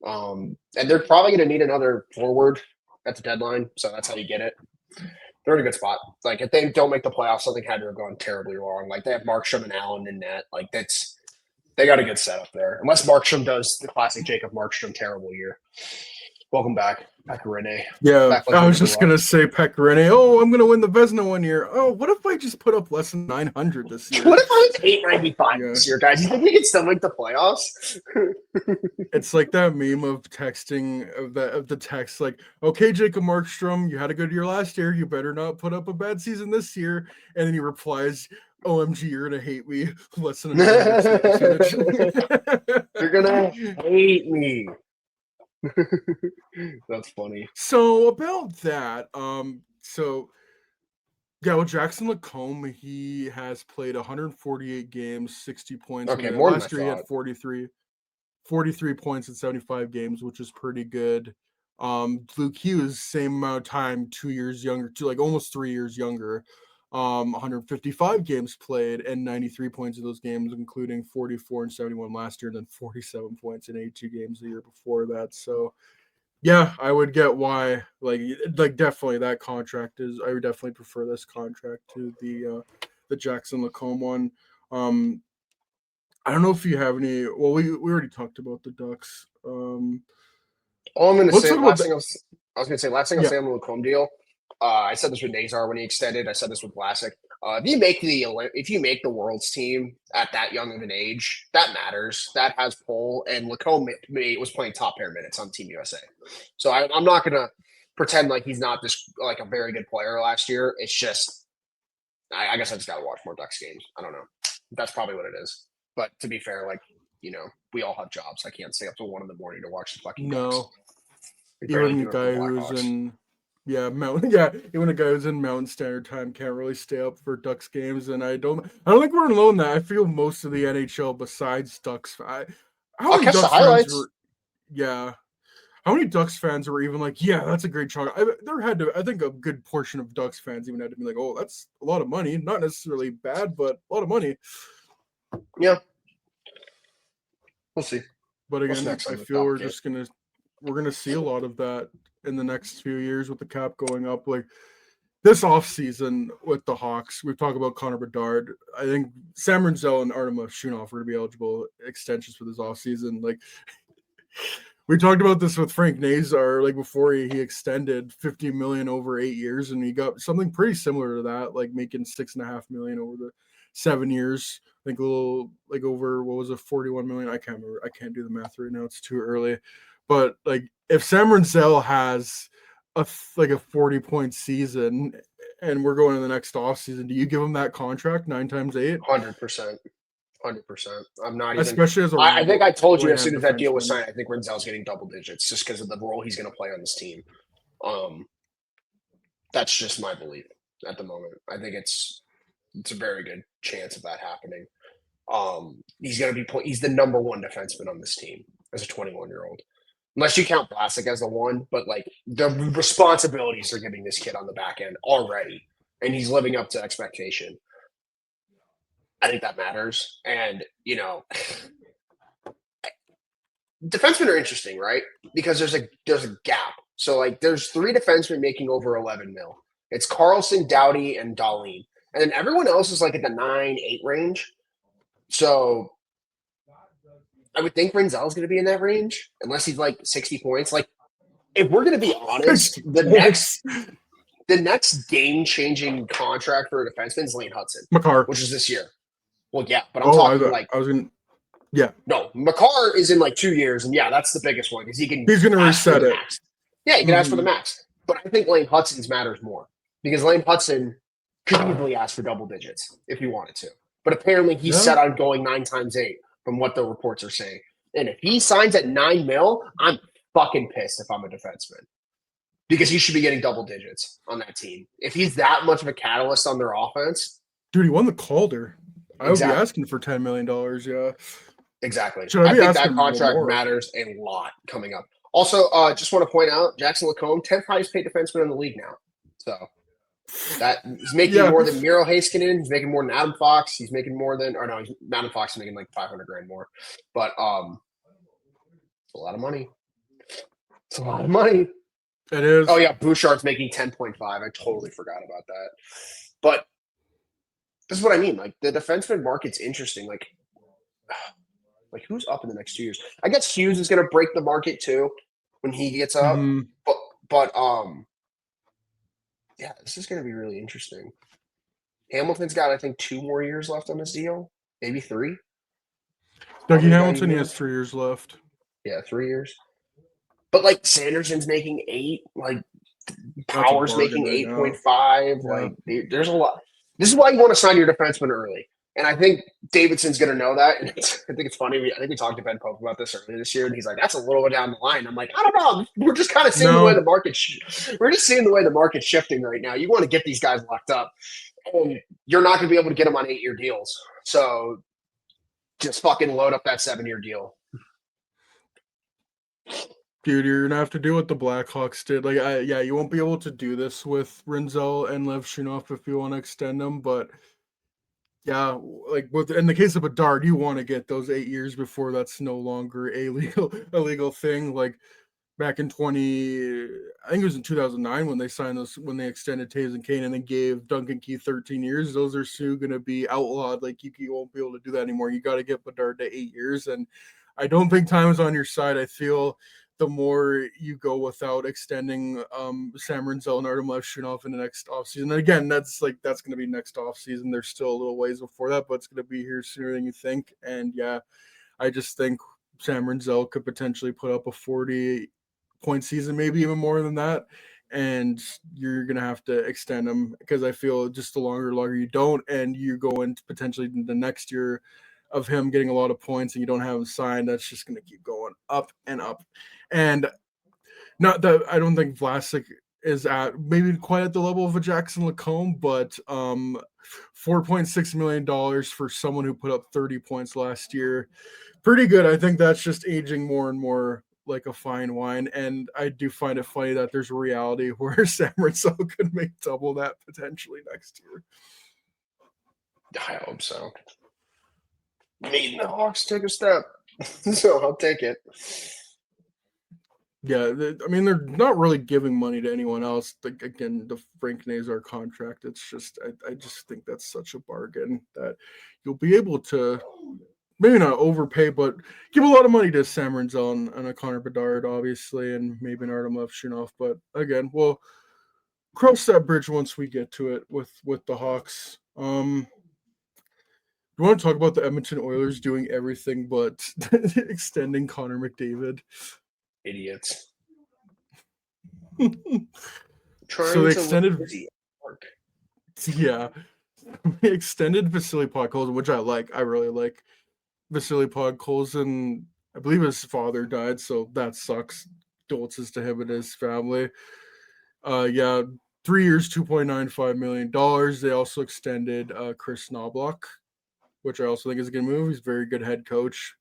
S2: And they're probably going to need another forward at the deadline, so that's how you get it. they're in a good spot. Like, if they don't make the playoffs, something had to have gone terribly wrong. Like, they have Markstrom and Allen in net. Like, they got a good setup there. Unless Markstrom does the classic Jacob Markstrom terrible year. Welcome back, Rene.
S1: Yeah,
S2: Back like
S1: I
S2: we
S1: was
S2: never
S1: just gonna
S2: left.
S1: say Pecorine. Oh, I'm gonna win the Vesna one year. Oh, what if I just put up less than 900 this year?
S2: What if I was 895
S1: Yeah.
S2: this year, guys? You think we can still make the playoffs?
S1: It's like that meme of texting of the text like, okay, Jacob Markstrom, you had a good year last year. You better not put up a bad season this year. And then he replies, OMG, you're gonna hate me. Less than a 900 save percentage.
S2: You're gonna hate me. That's funny.
S1: So about that, so yeah, well, Jackson Lacombe, he has played 148 games, 60 points.
S2: Okay, more than I
S1: Last year he had
S2: thought.
S1: 43 points in 75 games, which is pretty good. Luke Hughes, same amount of time, 2 years younger, like almost 3 years younger. 155 games played and 93 points in those games, including 44 and 71 last year, and then 47 points in 82 games the year before that. So yeah, I would get why. Like definitely that contract is. I would definitely prefer this contract to the Jackson Lacombe one. I don't know if you have any. Well, we already talked about the Ducks.
S2: All I'm going to
S1: Let's
S2: say,
S1: talk about
S2: last thing I'll
S1: yeah.
S2: say on the Lacombe deal. I said this with Nazar when he extended. I said this with Vlasic. If you make the World's team at that young of an age, that matters. That has pull. And Lacombe was playing top pair minutes on Team USA. So I'm not going to pretend like he's not like a very good player last year. It's just, I guess I just got to watch more Ducks games. I don't know. That's probably what it is. But to be fair, like, we all have jobs. I can't stay up till 1 a.m. to watch the fucking Ducks.
S1: No,
S2: Barely
S1: even the
S2: do it for
S1: guy
S2: the
S1: who's
S2: Blackhawks.
S1: in even a guy who's in Mountain Standard Time can't really stay up for Ducks games, and I don't think we're alone in that. I feel most of the NHL besides Ducks. How
S2: I'll
S1: many
S2: catch the
S1: Ducks fans
S2: highlights.
S1: were? Yeah, how many Ducks fans were even like, yeah, that's a great chunk? I think a good portion of Ducks fans even had to be like, oh, that's a lot of money. Not necessarily bad, but a lot of money.
S2: Yeah. We'll see.
S1: But
S2: What's
S1: again,
S2: next
S1: I
S2: on the
S1: feel
S2: docket?
S1: we're gonna see a lot of that in the next few years with the cap going up. Like this offseason with the Hawks, we've talked about Connor Bedard. I think Sam Renzel and Artem Shunov are going to be eligible extensions for this offseason. Like we talked about this with Frank Nazar, like before he extended 50 million over 8 years, and he got something pretty similar to that, like making 6.5 million over the 7 years. I think a little like over what was it, 41 million. I can't remember. I can't do the math right now. It's too early. But like if Sam Renzel has a 40-point season and we're going to the next offseason, do you give him that contract 9 times 8?
S2: 100%. 100%. I'm not even.
S1: Especially as a
S2: I think I told you as soon
S1: right-hand
S2: as that deal was
S1: defenseman.
S2: signed, I think Renzel's getting double digits just because of the role he's going to play on this team. That's just my belief at the moment. I think it's a very good chance of that happening. He's going to be he's the number one defenseman on this team as a 21-year-old. Unless you count Vlasic as the one, but like the responsibilities they're giving this kid on the back end already, and he's living up to expectation. I think that matters. And, defensemen are interesting, right? Because there's a gap. So like there's 3 defensemen making over 11 mil. It's Carlson, Doughty, and Dahlin. And then everyone else is like at the 9-8 range. So I would think Renzel's going to be in that range, unless he's like 60 points. Like, if we're going to be honest, the next game-changing contract for a defenseman is Lane Hudson,
S1: Makar,
S2: which is this year. Well, yeah, but I'm talking
S1: I was gonna. Yeah,
S2: no, Makar is in like 2 years, and yeah, that's the biggest one because he's going
S1: to
S2: ask for
S1: reset
S2: the
S1: it.
S2: max. Yeah, he can ask for the max, but I think Lane Hudson's matters more because Lane Hudson could easily ask for double digits if he wanted to, but apparently he's set on going 9 times 8 from what the reports are saying. And if he signs at 9 mil, I'm fucking pissed if I'm a defenseman because he should be getting double digits on that team. If he's that much of a catalyst on their offense.
S1: Dude, he won the Calder. I would be asking for $10 million. Yeah.
S2: Exactly.
S1: I
S2: think that contract matters a lot coming up. Also, just want to point out Jackson Lacombe, 10th highest paid defenseman in the league now. So that he's making more than Miro Heiskanen. He's making more than Adam Fox. He's making more than, or no, Adam Fox is making like 500 grand more. But it's a lot of money. It's a lot of money.
S1: It
S2: Oh
S1: is.
S2: yeah, Bouchard's making 10.5. I totally forgot about that. But this is what I mean. Like the defenseman market's interesting. Like who's up in the next 2 years? I guess Hughes is going to break the market too when he gets up.
S1: Hmm.
S2: But yeah, this is going to be really interesting. Hamilton's got I think 2 more years left on his deal, maybe three. How
S1: Dougie
S2: old is that
S1: Hamilton, he
S2: year?
S1: has 3 years left.
S2: Yeah, 3 years. But like Sanderson's making 8. Like
S1: That's a
S2: Power's
S1: bargain
S2: making
S1: right now.
S2: 8.5.
S1: Yeah.
S2: Like there's a lot. This is why you want to sign your defenseman early. And I think Davidson's going to know that. And I think it's funny. I think we talked to Ben Pope about this earlier this year, and he's like, "That's a little bit down the line." I'm like, "I don't know. We're just kind of seeing the way the
S1: No,
S2: market. We're just seeing the way the market's shifting right now. You want to get these guys locked up, and you're not going to be able to get them on 8-year deals. So just fucking load up that 7-year deal."
S1: dude, you're gonna have to do what the Blackhawks did. Like, yeah, you won't be able to do this with Rinzel and Lev Shunov if you want to extend them, but yeah, like with in the case of Bedard, you want to get those 8 years before that's no longer a legal thing. Like back in 20, I think it was in 2009 when they signed those, when they extended Taves and Kane and then gave Duncan Keith 13 years. Those are soon going to be outlawed. Like you won't be able to do that anymore. You got to get Bedard to 8 years, and I don't think time is on your side. I feel the more you go without extending Sam Rinzel and Artem Levshunov in the next offseason. And again, that's going to be next offseason. There's still a little ways before that, but it's going to be here sooner than you think. And yeah, I just think Sam Rinzel could potentially put up a 40-point season, maybe even more than that. And you're gonna have to extend him because I feel just the longer you don't, and you go into potentially the next year of him getting a lot of points and you don't have him signed, that's just gonna keep going up and up. And not that I don't think Vlasic is at maybe quite at the level of a Jackson Lacombe, but $4.6 million for someone who put up 30 points last year, pretty good. I think that's just aging more and more like a fine wine. And I do find it funny that there's a reality where Sam Rinso could make double that potentially next year.
S2: I hope so. Needing the Hawks take a step, so I'll take it.
S1: Yeah, I mean they're not really giving money to anyone else. Like again, the Frank Nazar contract. It's just I just think that's such a bargain that you'll be able to maybe not overpay, but give a lot of money to Sam Rinzel and a Connor Bedard, obviously, and maybe an Artem Levshunov. But again, we'll cross that bridge once we get to it with the Hawks. You want to talk about the Edmonton Oilers doing everything but extending Connor McDavid?
S2: Idiots.
S1: So
S2: Trying
S1: they
S2: to look
S1: extended,
S2: busy at work.
S1: yeah, they extended Vasily Podkolzin, which I like. I really like Vasily Podkolzin. I believe his father died, so that sucks. Condolences to him and his family. Yeah, 3 years, $2.95 million. They also extended Chris Knobloch, which I also think is a good move. He's a very good head coach.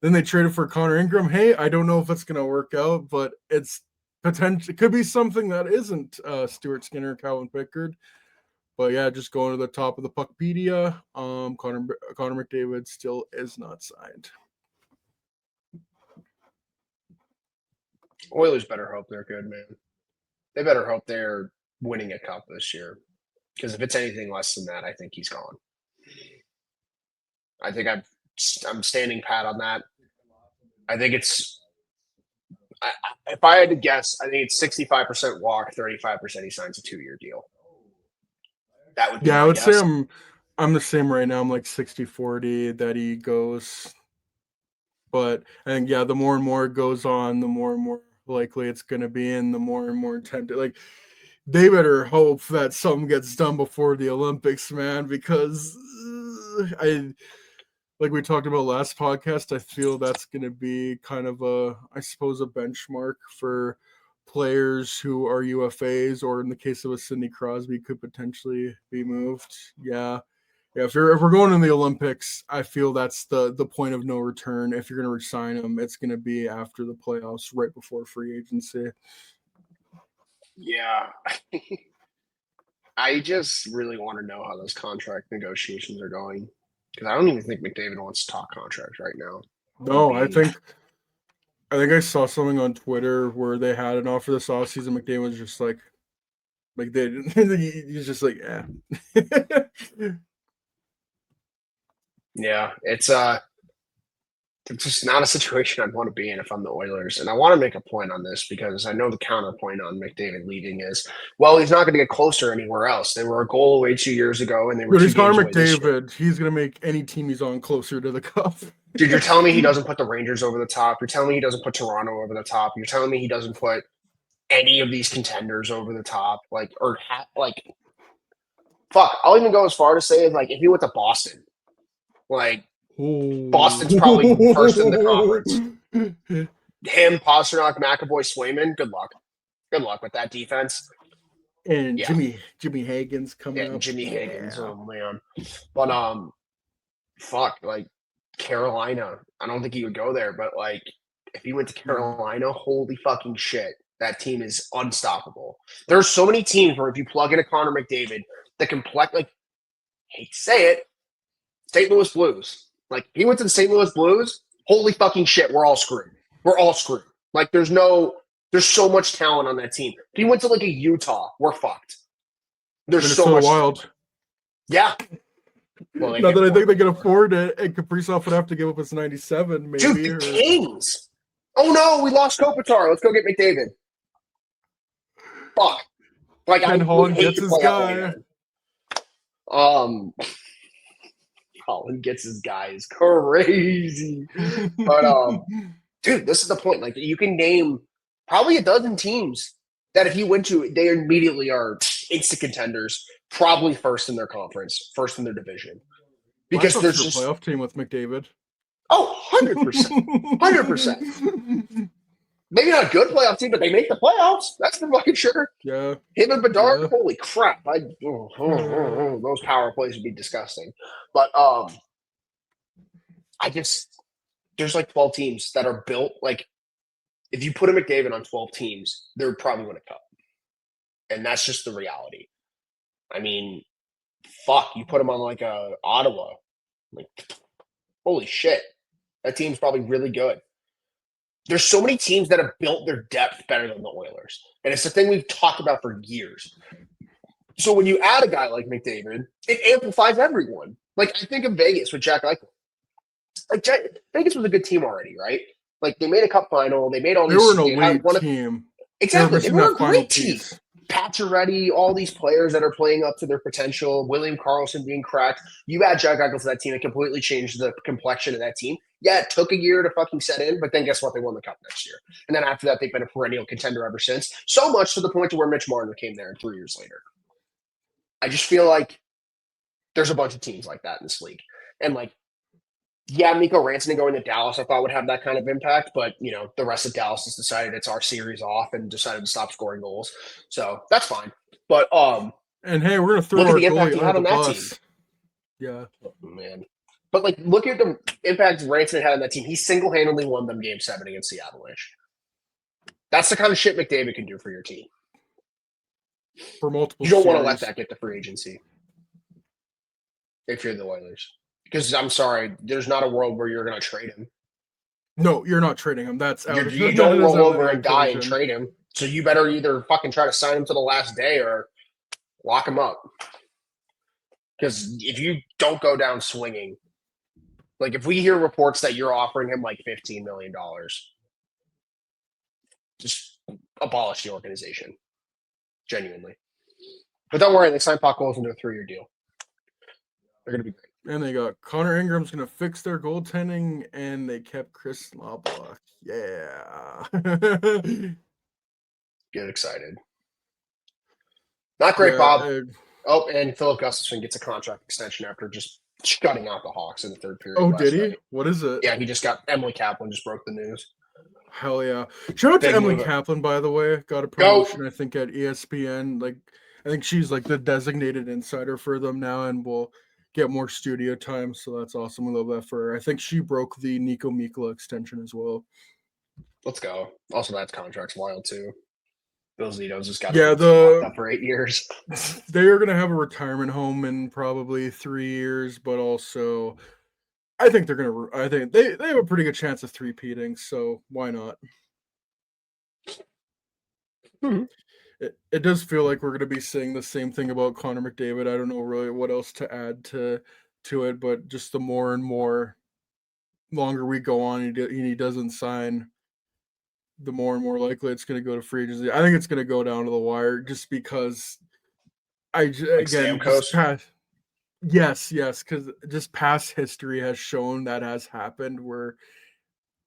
S1: Then they traded for Connor Ingram. Hey, I don't know if it's going to work out, but it's potential. It could be something that isn't Stuart Skinner, Calvin Pickard. But yeah, just going to the top of the Puckpedia. Connor McDavid still is not signed.
S2: Oilers better hope they're good, man. They better hope they're winning a cup this year. Because if it's anything less than that, I think he's gone. I think I'm standing pat on that. I think it's. If I had to guess, I think it's 65% walk, 35% he signs a 2-year deal. That would be
S1: Yeah, I
S2: my
S1: would say
S2: guess.
S1: I'm the same right now. I'm like 60-40 that he goes. But I think yeah, the more and more it goes on, the more and more likely it's going to be, and the more and more tempted. Like they better hope that something gets done before the Olympics, man, because I like we talked about last podcast, I feel that's going to be kind of I suppose, a benchmark for players who are UFAs, or in the case of a Sidney Crosby, could potentially be moved. Yeah. Yeah, if we're going to the Olympics, I feel that's the point of no return. If you're going to resign him, it's going to be after the playoffs, right before free agency.
S2: Yeah. I just really want to know how those contract negotiations are going. Because I don't even think McDavid wants to talk contract right now. He'd
S1: No,
S2: be
S1: I think I saw something on Twitter where they had an offer this offseason. McDavid was just like they he's just like, yeah.
S2: Yeah, it's just not a situation I'd want to be in if I'm the Oilers. And I want to make a point on this because I know the counterpoint on McDavid leaving is, well, he's not going to get closer anywhere else. They were a goal away 2 years ago, and they were
S1: But
S2: 2
S1: he's
S2: games
S1: Connor
S2: away this year.
S1: McDavid. He's gonna make any team he's on closer to the cup.
S2: Dude, you're telling me he doesn't put the Rangers over the top. You're telling me he doesn't put Toronto over the top. You're telling me he doesn't put any of these contenders over the top. Fuck. I'll even go as far to say, like, if he went to Boston, like, Boston's probably first in the conference. Him, Pasternak, McAvoy, Swayman. Good luck. Good luck with that defense.
S1: And
S2: Yeah.
S1: Jimmy Hagan's coming up.
S2: Jimmy Higgins. Oh man. But fuck, like Carolina. I don't think he would go there, but like if he went to Carolina, holy fucking shit. That team is unstoppable. There's so many teams where if you plug in a Connor McDavid that can like hate to say it, St. Louis Blues. Like he went to the St. Louis Blues, holy fucking shit, we're all screwed. We're all screwed. Like there's so much talent on that team. If he went to like a Utah, we're fucked. There's
S1: Minnesota
S2: so much.
S1: Wild.
S2: Yeah.
S1: Well, not that I think they can afford it, and Kaprizov would have to give up his 97, maybe.
S2: Dude, the Kings. Oh no, we lost Kopitar. Let's go get McDavid. Fuck. Like
S1: Ken Holland gets his guy.
S2: Holland gets his guy is crazy. But dude, this is the point. Like you can name probably a dozen teams that if you went to, they immediately are instant contenders, probably first in their conference, first in their division. Because there's just
S1: a playoff team with McDavid.
S2: Oh, 100%. 100%. Maybe not a good playoff team, but they make the playoffs. That's for fucking sure.
S1: Yeah.
S2: Him and Bedard, holy crap. Those power plays would be disgusting. But there's like 12 teams that are built like if you put a McDavid on 12 teams, they would probably win a cup. And that's just the reality. I mean, fuck, you put him on like a Ottawa. Like, holy shit. That team's probably really good. There's so many teams that have built their depth better than the Oilers. And it's the thing we've talked about for years. So when you add a guy like McDavid, it amplifies everyone. Like, I think of Vegas with Jack Eichel. Like, Vegas was a good team already, right? Like, they made a cup final. They made all these.
S1: They were an elite team.
S2: Exactly. They were a great team. Pacioretty, all these players that are playing up to their potential, William Karlsson being cracked. You add Jack Eichel to that team, it completely changed the complexion of that team. Yeah, it took a year to fucking set in, but then guess what? They won the cup next year. And then after that, they've been a perennial contender ever since. So much to the point to where Mitch Marner came there 3 years later. I just feel like there's a bunch of teams like that in this league. And like, yeah, Mikko Rantanen going to Dallas, I thought would have that kind of impact, but you know, the rest of Dallas has decided it's our series off and decided to stop scoring goals, so that's fine. But
S1: and hey, we're gonna throw our goalie under the bus. Yeah,
S2: oh, man. But like, look at the impact Rantanen had on that team. He single-handedly won them Game 7 against the Avalanche. That's the kind of shit McDavid can do for your team.
S1: For multiple,
S2: you don't want to let that get to free agency if you're the Oilers. Because I'm sorry, there's not a world where you're going to trade him.
S1: No, you're not trading him. That's out.
S2: You don't roll over a guy and trade him. So you better either fucking try to sign him to the last day or lock him up. Because if you don't go down swinging, like if we hear reports that you're offering him like $15 million, just abolish the organization. Genuinely. But don't worry, they signed Puck goals into a 3-year deal. They're going to be great.
S1: And they got Connor Ingram's going to fix their goaltending, and they kept Chris Knoblauch. Yeah.
S2: Get excited. Not great, Bob. Oh, and Philip Gustafson gets a contract extension after just shutting out the Hawks in the third period.
S1: Oh, did he? Night. What is it?
S2: Yeah, he just got Emily Kaplan just broke the news.
S1: Hell yeah. Shout out to Emily Kaplan, by the way. Got a promotion, I think, at ESPN. Like, I think she's like the designated insider for them now, and will get more studio time, so that's awesome. We love that for her. I think she broke the Nico Mikla extension as well.
S2: Let's go. Also, that contract's wild too. Bill Zito's just got up for 8 years.
S1: They are going to have a retirement home in probably 3 years, but also I think they're gonna. I think they have a pretty good chance of three-peating. So why not?
S2: Mm-hmm.
S1: It does feel like we're going to be saying the same thing about Connor McDavid. I don't know really what else to add to it, but just the more and more longer we go on and he doesn't sign, the more and more likely it's going to go to free agency. I think it's going to go down to the wire just because
S2: Like
S1: again
S2: Stamkos.
S1: just past yes because just past history has shown that has happened where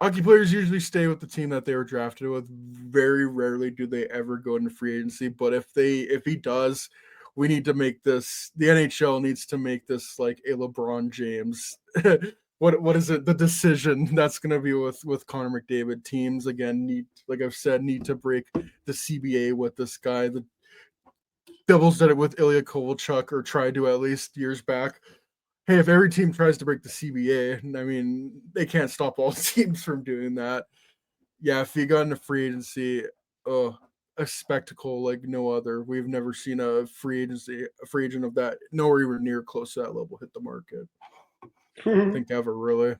S1: hockey players usually stay with the team that they were drafted with. Very rarely do they ever go into free agency. But if he does, we need to make this. The NHL needs to make this like a LeBron James. What is it? The decision that's going to be with Connor McDavid. Teams again need, like I've said, need to break the CBA with this guy. The Devils did it with Ilya Kovalchuk, or tried to at least years back. Hey, if every team tries to break the CBA, I mean, they can't stop all teams from doing that. Yeah, if you got into free agency, a spectacle like no other. We've never seen a free agent of that, nowhere even near close to that level, hit the market. I think ever, really.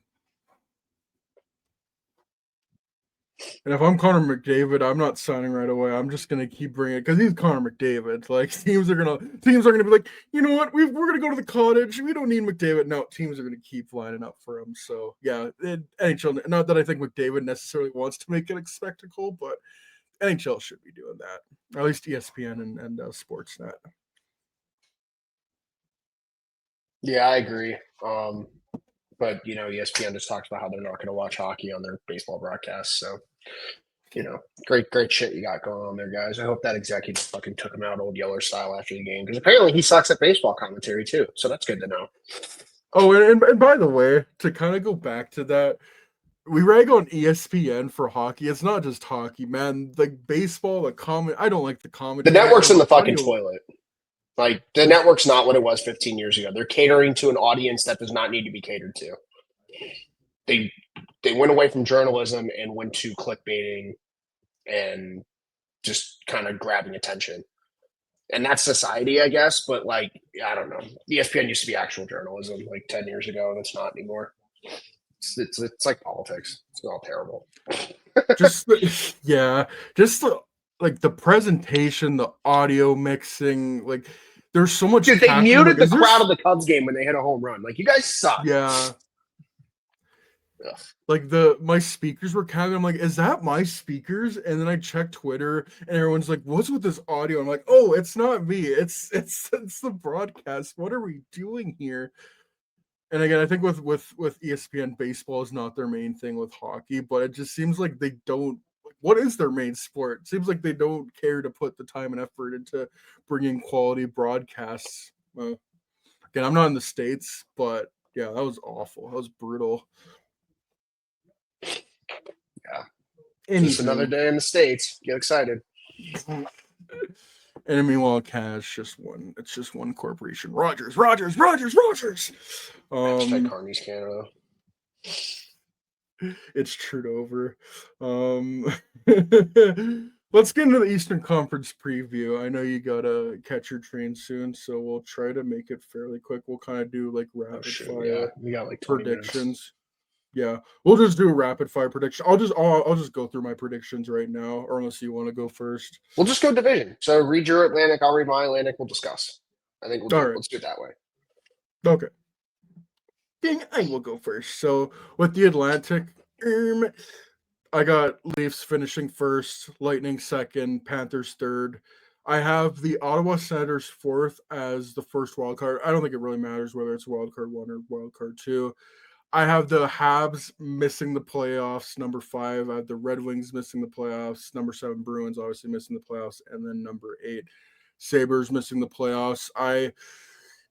S1: And if I'm Connor McDavid, I'm not signing right away. I'm just gonna keep bringing it because he's Connor McDavid. Like teams are gonna be like, you know what, we're gonna go to the cottage. We don't need McDavid. No, teams are gonna keep lining up for him. So yeah, NHL. Not that I think McDavid necessarily wants to make it a spectacle, but NHL should be doing that. Or at least ESPN and Sportsnet.
S2: Yeah, I agree. But ESPN just talks about how they're not going to watch hockey on their baseball broadcasts. So great shit you got going on there, guys. I hope that executive fucking took him out old Yeller style after the game because apparently he sucks at baseball commentary too. So that's good to know.
S1: Oh, and by the way, to kind of go back to that, we rag on ESPN for hockey. It's not just hockey, man. Like baseball, the comment. I don't like the
S2: The
S1: commentary or
S2: network's in
S1: the
S2: the fucking
S1: audio.
S2: toilet. Like the network's not what it was 15 years ago. They're catering to an audience that does not need to be catered to. They went away from journalism and went to clickbaiting and just kind of grabbing attention. And that's society, I guess. But like, I don't know. ESPN used to be actual journalism like 10 years ago, and it's not anymore. It's like politics. It's all terrible.
S1: Just yeah, just like the presentation, the audio mixing, like there's so much
S2: Dude, they
S1: cackling.
S2: muted
S1: Like,
S2: the
S1: is there?
S2: crowd of the Cubs game when they hit a home run. Like, you guys suck.
S1: Yeah.
S2: Ugh.
S1: Like my speakers were cackling. I'm like, is that my speakers? And then I checked Twitter, and everyone's like, "What's with this audio?" I'm like, "Oh, it's not me. It's the broadcast. What are we doing here?" And again, I think with ESPN, baseball is not their main thing with hockey, but it just seems like they don't. What is their main sport? It seems like they don't care to put the time and effort into bringing quality broadcasts. Again, I'm not in the States, but yeah, that was awful. That was brutal.
S2: Yeah. Just another
S1: Anywho,
S2: day in the States. Get excited.
S1: and meanwhile, Canada's just one. It's just one corporation. Rogers.
S2: Carney's Canada.
S1: It's Trudeau over. Let's get into the Eastern Conference preview. I know you gotta catch your train soon, so we'll try to make it fairly quick. We'll kind of do like rapid fire
S2: Yeah, we got like 20
S1: predictions.
S2: minutes.
S1: Yeah, we'll just do a rapid fire prediction. I'll just go through my predictions right now, or unless you want to go first.
S2: We'll just go division. So read your Atlantic, I'll read my Atlantic. We'll discuss. I think
S1: All right.
S2: let's do it that way.
S1: Okay. I will go first. So with the Atlantic, I got Leafs finishing first, Lightning second, Panthers third. I have the Ottawa Senators fourth as the first wild card. I don't think it really matters whether it's wild card one or wild card two. I have the Habs missing the playoffs, number 5. I have the Red Wings missing the playoffs, number 7. Bruins obviously missing the playoffs, and then number 8, Sabres missing the playoffs.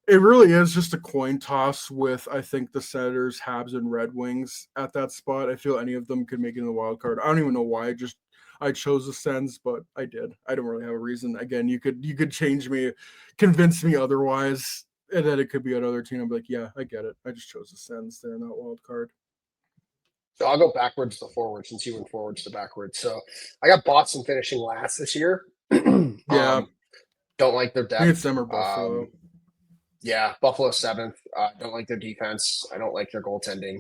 S1: It really is just a coin toss with, I think, the Senators, Habs, and Red Wings at that spot. I feel any of them could make it in the wild card. I don't even know why. I chose the Sens, but I did. I don't really have a reason. Again, you could change me, convince me otherwise, and then it could be another team. I'm like, yeah, I get it. I just chose the Sens. They're not wild card.
S2: So I'll go backwards to forward since you went forwards to backwards. So I got Boston finishing last this year.
S1: Yeah.
S2: Don't like their
S1: I think it's
S2: depth.
S1: them or Buffalo.
S2: Yeah, Buffalo 7th. Don't like their defense. I don't like their goaltending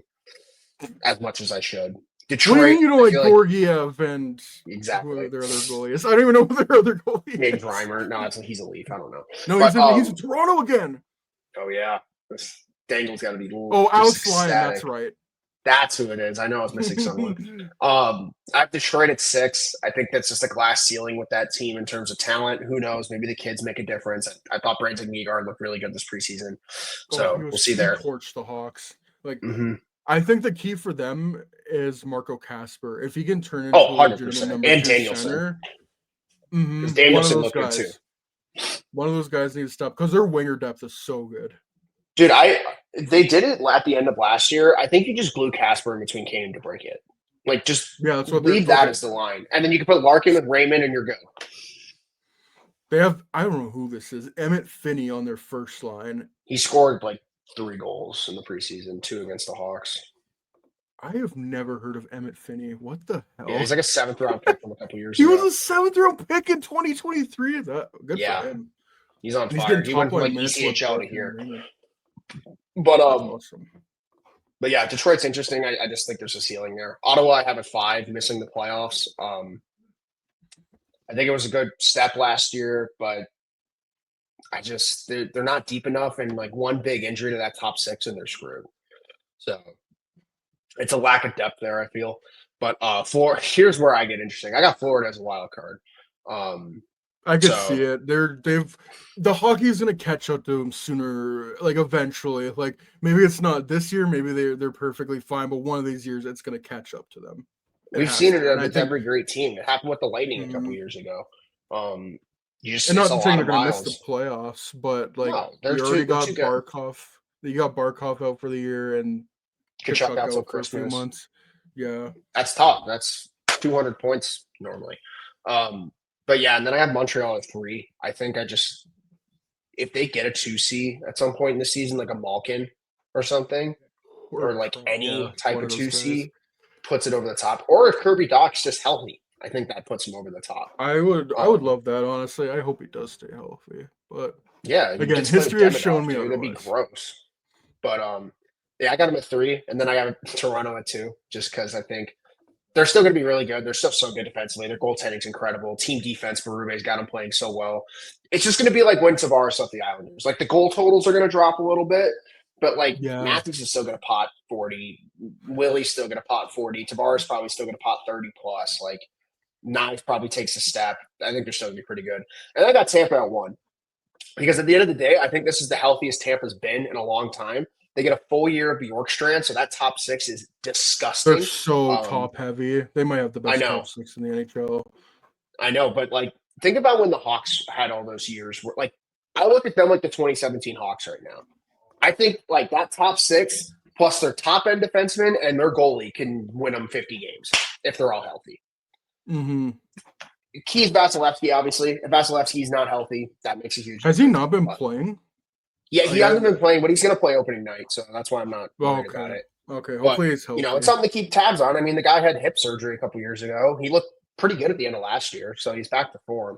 S2: as much as I should.
S1: What do you
S2: Detroit,
S1: mean you don't
S2: I
S1: like
S2: feel like
S1: Georgiev and
S2: exactly.
S1: who their other goalie is? I don't even know who their other goalie
S2: James
S1: is.
S2: Reimer. No, he's a Leaf. I don't know.
S1: No,
S2: But
S1: he's in Toronto again.
S2: oh yeah, this Dangle's got to be
S1: Oh,
S2: just
S1: Alex Lyon,
S2: ecstatic.
S1: that's right.
S2: That's who it is. I know I was missing someone. I have Detroit at 6. I think that's just a glass ceiling with that team in terms of talent. Who knows? Maybe the kids make a difference. I thought Brandon Nygaard looked really good this preseason, so we'll see there.
S1: Torched the Hawks. Like,
S2: Mm-hmm.
S1: I think the key for them is Marco Casper. If he can turn into
S2: Oh,
S1: a legitimate
S2: 100%.
S1: number
S2: And
S1: 2
S2: Danielson.
S1: center,
S2: Because
S1: one of
S2: Danielson
S1: those
S2: looked good
S1: guys.
S2: too.
S1: One of those guys needs to stop because their winger depth is so good.
S2: Dude, they did it at the end of last year. I think you just glue Casper in between Kane to break it. Like, just
S1: that's what
S2: leave that as the line. And then you can put Larkin with Raymond and you're good.
S1: They have, I don't know who this is, Emmett Finney on their first line.
S2: He scored like 3 goals in the preseason, 2 against the Hawks.
S1: I have never heard of Emmett Finney. What the hell?
S2: Yeah, he's like a 7th round pick from a couple years ago.
S1: He was a 7th round pick in 2023. Good for him.
S2: He's on fire. He went from like ECHL to here. But
S1: awesome.
S2: But yeah, Detroit's interesting. I just think there's a ceiling there. Ottawa, I have at 5, missing the playoffs. I think it was a good step last year, but they're not deep enough, and like one big injury to that top 6 and they're screwed. So it's a lack of depth there, I feel. But here's where I get interesting. I got Florida as a wild card.
S1: I can see it. The hockey's gonna catch up to them sooner, like eventually. Like maybe it's not this year, maybe they're perfectly fine, but one of these years it's gonna catch up to them.
S2: We've seen it with every great team. It happened with the Lightning a couple years ago. You just
S1: and not
S2: saying
S1: they're gonna miss the playoffs, but like you already got Barkov. You got Barkov out for the year and
S2: Kachuk out till
S1: for a few months. Yeah,
S2: that's tough. That's 200 points normally. But yeah, and then I have Montreal at 3. I think if they get a 2C at some point in the season, like a Malkin or something, or like any type of 2C, puts it over the top. Or if Kirby Dach's just healthy, I think that puts him over the top.
S1: I would love that, honestly. I hope he does stay healthy. But
S2: yeah,
S1: again, history has shown me
S2: that'd be gross. But yeah, I got him at 3, and then I got Toronto at 2, just because I think they're still going to be really good. They're still so good defensively. Their goaltending's incredible. Team defense for Rube's got them playing so well. It's just going to be like when Tavares left the Islanders. Like the goal totals are going to drop a little bit, but like Matthews is still going to pot 40. Willie's still going to pot 40. Tavares probably still going to pot 30 plus. Like Knife probably takes a step. I think they're still going to be pretty good. And I got Tampa at 1 because at the end of the day, I think this is the healthiest Tampa's been in a long time. They get a full year of Bjorkstrand, so that top 6 is disgusting.
S1: They're so top heavy. They might have the best top 6 in the NHL.
S2: I know, but like think about when the Hawks had all those years. Where, like I look at them like the 2017 Hawks right now. I think like that top 6 plus their top end defenseman and their goalie can win them 50 games if they're all healthy.
S1: Mm-hmm.
S2: Key is Vasilevsky, obviously. If Vasilevsky's not healthy, that makes a huge difference.
S1: Has he not been playing?
S2: Yeah, he hasn't been playing, but he's going to play opening night, so that's why I'm not worried about it.
S1: Okay, hopefully he's healthy.
S2: It's something to keep tabs on. I mean, the guy had hip surgery a couple years ago. He looked pretty good at the end of last year, so he's back to form.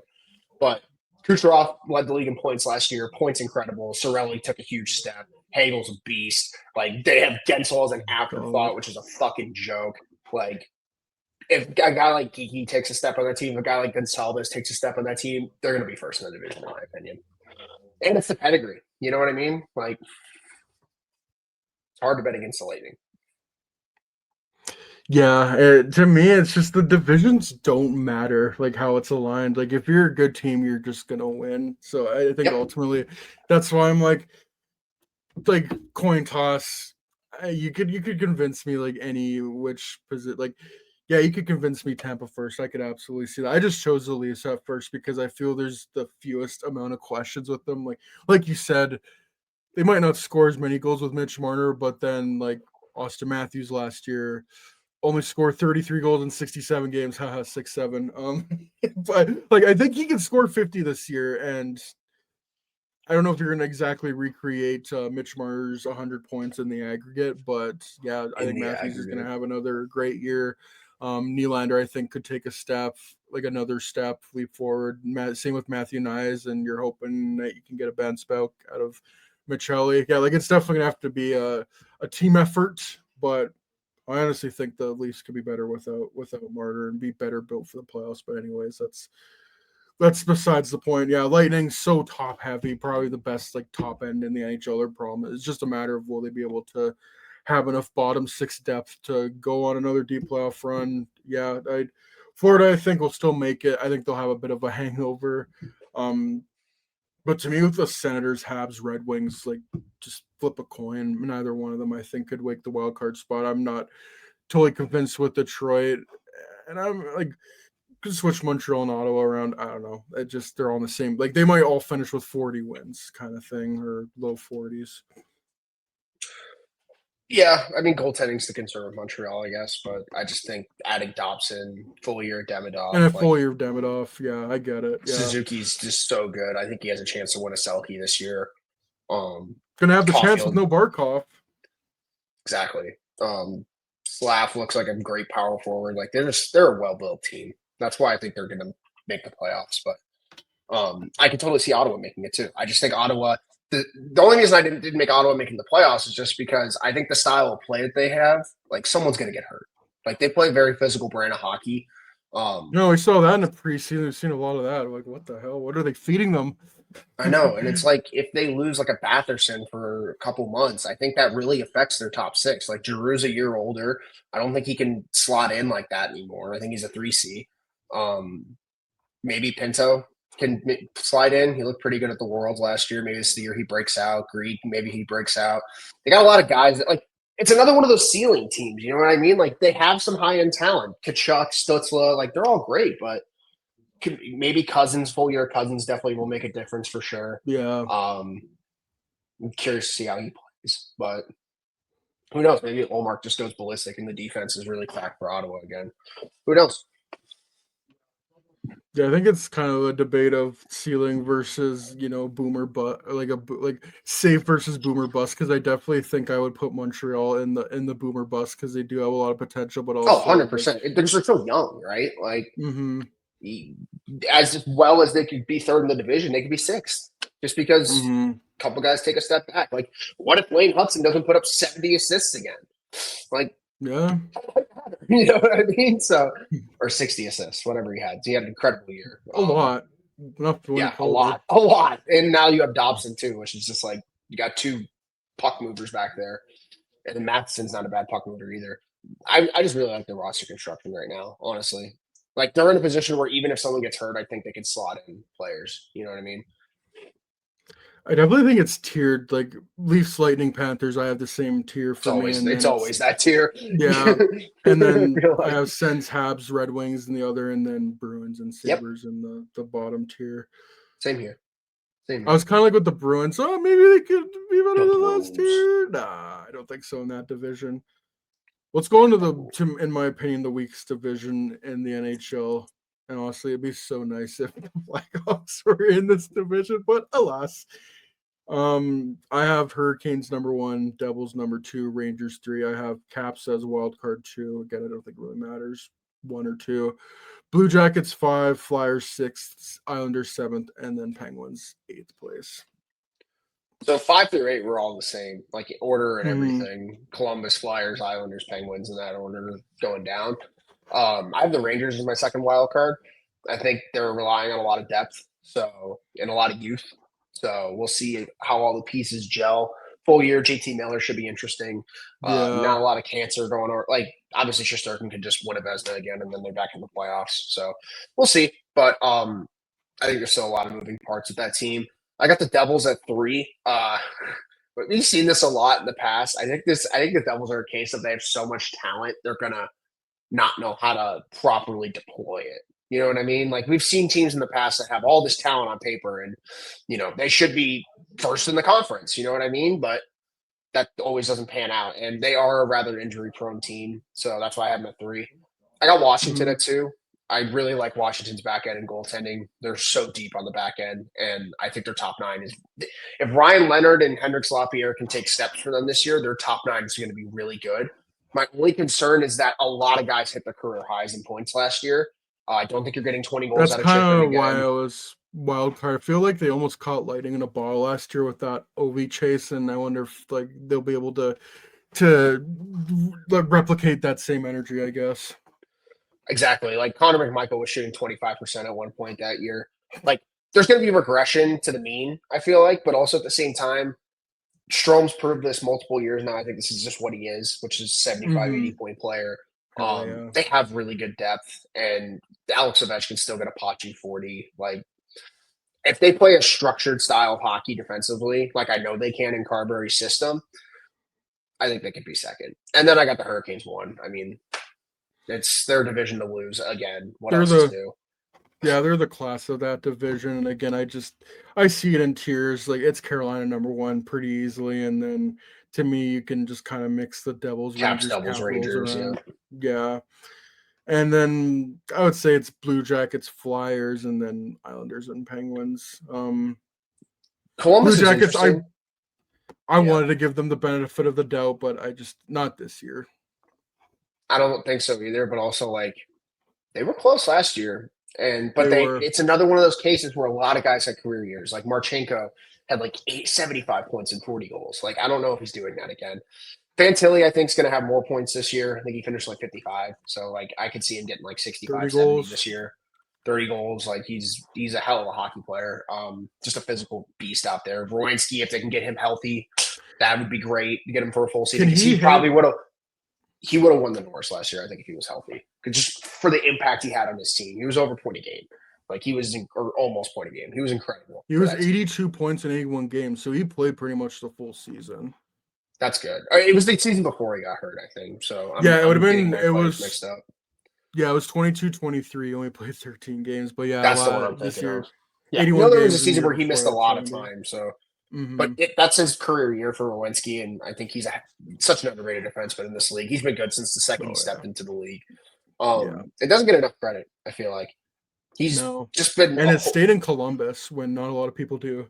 S2: But Kucherov led the league in points last year. Points incredible. Sorelli took a huge step. Hagel's a beast. Like, they have Gensel as an afterthought, which is a fucking joke. Like, if a guy like Geeky takes a step on that team, if a guy like Gonsalves takes a step on that team, they're going to be first in the division, in my opinion. And it's the pedigree. You know what I mean? Like, it's hard to bet against the Lightning.
S1: Yeah, to me, it's just the divisions don't matter, like how it's aligned. Like if you're a good team, you're just gonna win. So I think ultimately, that's why I'm like coin toss. You could convince me like any which position. Like, yeah, you could convince me Tampa first. I could absolutely see that. I just chose the Leafs at first because I feel there's the fewest amount of questions with them. Like you said, they might not score as many goals with Mitch Marner, but then like Austin Matthews last year only scored 33 goals in 67 games. Haha, 6-7. But like I think he can score 50 this year, and I don't know if you're going to exactly recreate Mitch Marner's 100 points in the aggregate, but yeah, I think Matthews is going to have another great year. Nylander, I think, could take another step, leap forward. Same with Matthew Nyes, and you're hoping that you can get a Ben Spout out of Michelli. Yeah, like it's definitely gonna have to be a team effort, but I honestly think the Leafs could be better without Martyr and be better built for the playoffs. But anyways, that's besides the point. Yeah, Lightning's so top heavy, probably the best like top end in the NHL. Their problem it's just a matter of will they be able to have enough bottom six depth to go on another deep playoff run. Yeah, Florida I think will still make it. I think they'll have a bit of a hangover. But to me, with the Senators, Habs, Red Wings, like just flip a coin. Neither one of them, I think, could wake the wild card spot. I'm not totally convinced with Detroit, and I'm like could switch Montreal and Ottawa around. I don't know. It just they're all in the same. Like they might all finish with 40 wins, kind of thing, or low 40s.
S2: Yeah, I mean goaltending's the concern with Montreal, I guess, but I just think adding Dobson, full year
S1: And
S2: Demidov,
S1: a
S2: like
S1: full year of Davidoff. Yeah, I get it. Yeah,
S2: Suzuki's just so good. I think he has a chance to win a Selke this year.
S1: gonna have the chance with
S2: Caulfield,
S1: no Barkov.
S2: exactly. Slav looks like a great power forward. Like they're a well built team. That's why I think they're gonna make the playoffs. But I can totally see Ottawa making it too. I just think Ottawa. The only reason I didn't make Ottawa making the playoffs is just because I think the style of play that they have, like someone's gonna get hurt. Like they play very physical brand of hockey.
S1: No, we saw that in the preseason. We've seen a lot of that. Like, what the hell? What are they feeding them?
S2: I know, and it's like if they lose like a Batherson for a couple months, I think that really affects their top six. Like Giroux's a year older. I don't think he can slot in like that anymore. I think he's a 3C. Maybe Pinto can slide in. He looked pretty good at the Worlds last year. Maybe this is the year he breaks out. Greek, maybe he breaks out. They got a lot of guys that like it's another one of those ceiling teams. You know what I mean? Like they have some high end talent. Kachuk, Stutzla, like they're all great, but maybe Cousins, full year Cousins definitely will make a difference for sure.
S1: Yeah.
S2: I'm curious to see how he plays, but who knows? Maybe Olmark just goes ballistic and the defense is really cracked for Ottawa again. Who knows?
S1: Yeah, I think it's kind of a debate of ceiling versus boomer but like safe versus boomer bust because I definitely think I would put Montreal in the boomer bust because they do have a lot of potential, but
S2: Oh,
S1: also
S2: 100%. They're just so young, right? Like,
S1: mm-hmm,
S2: as well as they could be third in the division, they could be sixth just because
S1: mm-hmm.
S2: a couple guys take a step back. Like, what if Wayne Hudson doesn't put up 70 assists again? Like,
S1: Yeah,
S2: you know what I mean? So, or 60 assists, whatever he had. He had an incredible year.
S1: a lot enough to win
S2: Yeah, a lot. And now you have Dobson too, which is just like you got two puck movers back there. And then Matheson's not a bad puck mover either. I just really like the roster construction right now, honestly. Like they're in a position where even if someone gets hurt, I think they could slot in players. You know what I mean?
S1: I definitely think it's tiered. Like Leafs, Lightning, Panthers, I have the same tier for me, and
S2: It's
S1: then
S2: always that tier.
S1: yeah, and then I
S2: like,
S1: have Sens, Habs, Red Wings in the other, and then Bruins and
S2: yep,
S1: Sabres in the bottom tier.
S2: same here. Same
S1: I
S2: here.
S1: was kind of like with the Bruins. Oh, maybe they could be better
S2: The
S1: than last
S2: Bruins.
S1: year. Nah, I don't think so in that division. Let's go into in my opinion, the weakest division in the NHL. And honestly, it'd be so nice if the Blackhawks were in this division, but alas. I have Hurricanes number 1, Devils number 2, Rangers 3. I have Caps as wild card 2. Again, I don't think it really matters. 1 or 2. Blue Jackets 5, Flyers 6th, Islanders 7th, and then Penguins 8th place.
S2: So 5 through 8 were all the same, like order and
S1: Mm-hmm.
S2: everything. Columbus, Flyers, Islanders, Penguins in that order going down. I have the Rangers as my second wild card. I think they're relying on a lot of depth, and a lot of youth. So we'll see how all the pieces gel. Full year, JT Miller should be interesting.
S1: Yeah.
S2: Not a lot of cancer going on. Like obviously, Shesterkin could just win a Vezina again, and then they're back in the playoffs. So we'll see. But I think there's still a lot of moving parts with that team. I got the Devils at 3. But we've seen this a lot in the past. I think the Devils are a case of they have so much talent, they're gonna not know how to properly deploy it. You know what I mean? Like we've seen teams in the past that have all this talent on paper and they should be first in the conference, you know what I mean? But that always doesn't pan out. And they are a rather injury prone team. So that's why I have them at 3. I got Washington at 2. I really like Washington's back end and goaltending. They're so deep on the back end, and I think their top 9 is. If Ryan Leonard and Hendrix Lapierre can take steps for them this year, their top 9 is going to be really good. My only concern is that a lot of guys hit their career highs in points last year. I don't think you're getting 20 goals
S1: That's
S2: out of
S1: kind
S2: Chipman
S1: of why
S2: again.
S1: I was wild card. I feel like they almost caught lightning in a bottle last year with that OV chase, and I wonder if like they'll be able to replicate that same energy, I guess.
S2: Exactly. Like Connor McMichael was shooting 25% at one point that year. Like there's going to be regression to the mean, I feel like, but also at the same time, Strom's proved this multiple years now. I think this is just what he is, which is 75,
S1: Mm-hmm.
S2: 80-point player.
S1: Hell yeah.
S2: They have really good depth, and Alex Ovechkin's still going to pot you 40. Like, if they play a structured style of hockey defensively, like I know they can in Carberry's system, I think they could be second. And then I got the Hurricanes one. I mean, it's their division to lose again. What
S1: They're
S2: else is
S1: the
S2: new?
S1: Yeah, they're the class of that division. And again, I see it in tiers. Like it's Carolina number one pretty easily, and then to me, you can just kind of mix the Devils,
S2: Caps,
S1: Rangers,
S2: doubles,
S1: Capitals
S2: Rangers. Yeah.
S1: around. Yeah, and then I would say it's Blue Jackets, Flyers, and then Islanders and Penguins. Blue
S2: Columbus is
S1: Jackets,
S2: interesting.
S1: I
S2: Yeah.
S1: wanted to give them the benefit of the doubt, but I just not this year.
S2: I don't think so either, but also like they were close last year.
S1: They
S2: But
S1: were
S2: it's another one of those cases where a lot of guys had career years. Like Marchenko had like 75 points and 40 goals. Like I don't know if he's doing that again. Fantilli, I think, is going to have more points this year. I think he finished like 55. So like I could see him getting like
S1: 30
S2: 65, 70
S1: goals.
S2: this year. 30 goals. Like he's a hell of a hockey player. Just a physical beast out there. Rowanski, if they can get him healthy, that would be great to get him for a full season.
S1: Can
S2: Because
S1: he
S2: he probably
S1: hit?
S2: would have won the Norris last year, I think, if he was healthy. Just for the impact he had on his team. He was over point a game. Like he was or almost point a game. He was incredible
S1: He
S2: for
S1: was
S2: that team.
S1: 82 points in 81 games, so he played pretty much the full season.
S2: That's good. It was the season before he got hurt, I think. So
S1: Yeah, it would
S2: I'm
S1: have
S2: getting
S1: been.
S2: my
S1: It
S2: players mixed
S1: was.
S2: up.
S1: Yeah, it was 22-23. Only played 13 games, but yeah,
S2: That's the one I'm
S1: this
S2: thinking of.
S1: year,
S2: Yeah,
S1: 81
S2: there was a
S1: games, and the
S2: season
S1: year
S2: where he
S1: before
S2: missed a
S1: that,
S2: lot of
S1: 70.
S2: time. So, but
S1: Mm-hmm.
S2: that's his career year for Rowinski, and I think he's such an underrated defenseman in this league. He's been good since the second he
S1: Oh yeah,
S2: stepped into the league.
S1: yeah.
S2: It doesn't get enough credit. I feel like he's
S1: No,
S2: just been
S1: and it stayed in Columbus when not a lot of people do.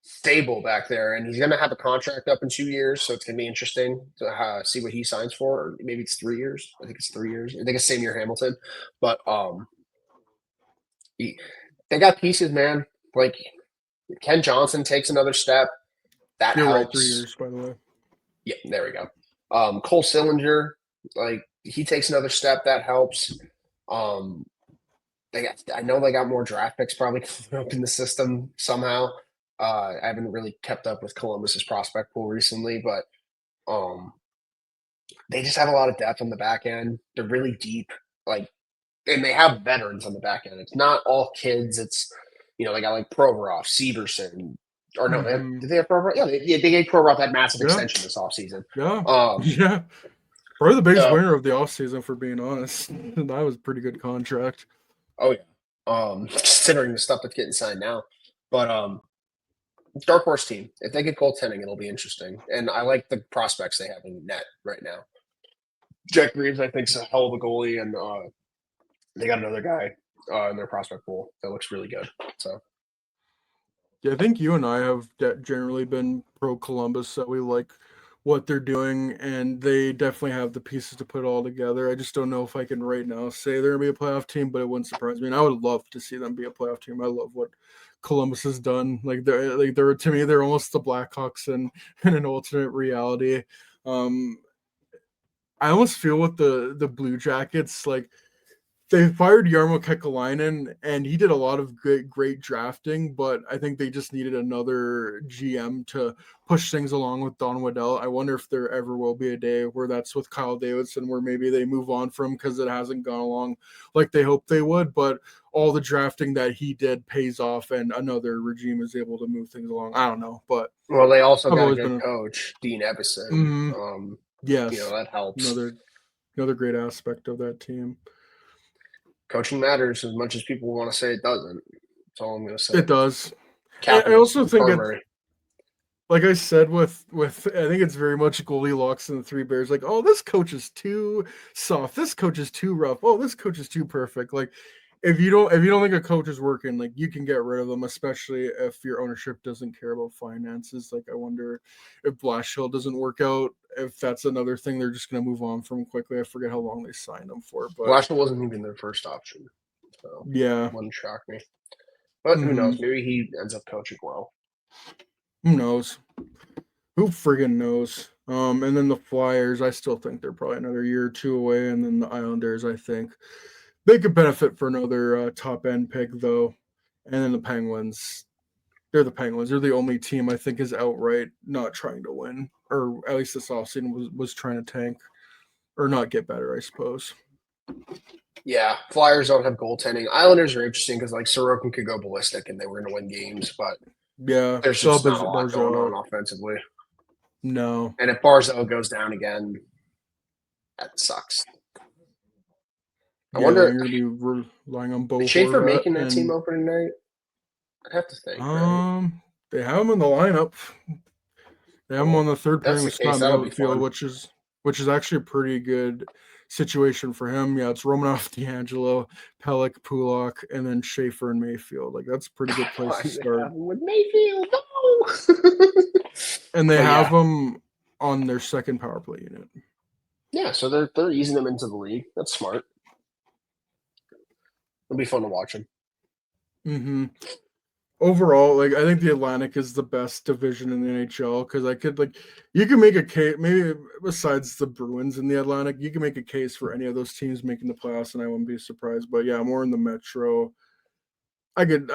S2: stable back there, and he's going to have a contract up in 2 years, so it's going to be interesting to see what he signs for. Or maybe it's 3 years. I think it's 3 years. I think it's same year Hamilton, but they got pieces, man. Like Ken Johnson takes another step, that
S1: You're right, three
S2: helps.
S1: years, by the way.
S2: Yeah, there we go. Cole Sillinger, like he takes another step, that helps. Um, I know they got more draft picks probably coming up in the system somehow. I haven't really kept up with Columbus's prospect pool recently, but they just have a lot of depth on the back end. They're really deep, like, and they have veterans on the back end. It's not all kids. It's they got like Provorov, Severson, or no,
S1: Mm-hmm.
S2: did they have Provorov? Yeah, they gave Provorov that massive
S1: Yeah,
S2: extension this offseason.
S1: yeah,
S2: Um,
S1: yeah. Probably the biggest
S2: so
S1: winner of the offseason, for being honest. That was a pretty good contract.
S2: oh yeah, considering the stuff that's getting signed now, but dark horse team. If they get goaltending, it'll be interesting. And I like the prospects they have in net right now. Jack Reeves, I think, is a hell of a goalie, and they got another guy in their prospect pool that looks really good. So
S1: Yeah, I think you and I have generally been pro Columbus, that we like what they're doing, and they definitely have the pieces to put it all together. I just don't know if I can right now say they're gonna be a playoff team, but it wouldn't surprise me. And I would love to see them be a playoff team. I love what Columbus has done. They're to me, they're almost the Blackhawks in an alternate reality. Um, I almost feel with the Blue Jackets, like they fired Jarmo Kekalainen, and he did a lot of great drafting, but I think they just needed another GM to push things along with Don Waddell. I wonder if there ever will be a day where that's with Kyle Davidson, where maybe they move on from, because it hasn't gone along like they hoped they would, but all the drafting that he did pays off, and another regime is able to move things along. I don't know, but
S2: well, they also
S1: I've
S2: got a
S1: always
S2: good
S1: been
S2: coach, Dean Evison.
S1: a yes,
S2: That helps.
S1: another great aspect of that team.
S2: Coaching matters as much as people want to say it doesn't. That's all I'm going to say.
S1: It does. I
S2: Capitals,
S1: also think
S2: Carberry.
S1: like I said, with I think it's very much Goldilocks and the Three Bears. Like, oh, this coach is too soft. This coach is too rough. Oh, this coach is too perfect. Like, if you don't think a coach is working, like you can get rid of them, especially if your ownership doesn't care about finances. Like, I wonder if Blashill doesn't work out, if that's another thing they're just going to move on from quickly. I forget how long they signed him for, but
S2: Blashill wasn't even their first option, so
S1: yeah,
S2: wouldn't shock me. But who
S1: Mm-hmm.
S2: knows? Maybe he ends up coaching well.
S1: Who knows? Who friggin' knows? And then the Flyers, I still think they're probably another year or two away. And then the Islanders, I think they could benefit for another top end pick, though. And then the Penguins, they're the Penguins. They're the only team I think is outright not trying to win, or at least this offseason was trying to tank or not get better, I suppose.
S2: Yeah, Flyers don't have goaltending. Islanders are interesting because like Sorokin could go ballistic and they were going to win games, but
S1: Yeah,
S2: there's just not a lot going on offensively.
S1: No.
S2: And if Barzell goes down again, that sucks. I wonder,
S1: you're gonna be relying on Bo
S2: is Schaefer
S1: Horvat
S2: making that team
S1: and
S2: opening night? I'd have to think, right?
S1: they have him in the lineup. They have him on the third
S2: That's
S1: pairing
S2: the
S1: with Scott
S2: case. That'll be
S1: Mayfield,
S2: fun.
S1: which is actually a pretty good situation for him. Yeah, it's Romanov, D'Angelo, Pellick, Pulak, and then Schaefer and Mayfield. Like that's a pretty good place to start.
S2: With Mayfield, no.
S1: And they
S2: But
S1: have
S2: yeah,
S1: him on their second power play unit.
S2: yeah. So they're easing them into the league. That's smart. It'll be fun to watch them.
S1: Mm-hmm. Overall, like I think the Atlantic is the best division in the NHL because I could like you can make a case maybe besides the Bruins in the Atlantic, you can make a case for any of those teams making the playoffs, and I wouldn't be surprised. But yeah, more in the Metro. I could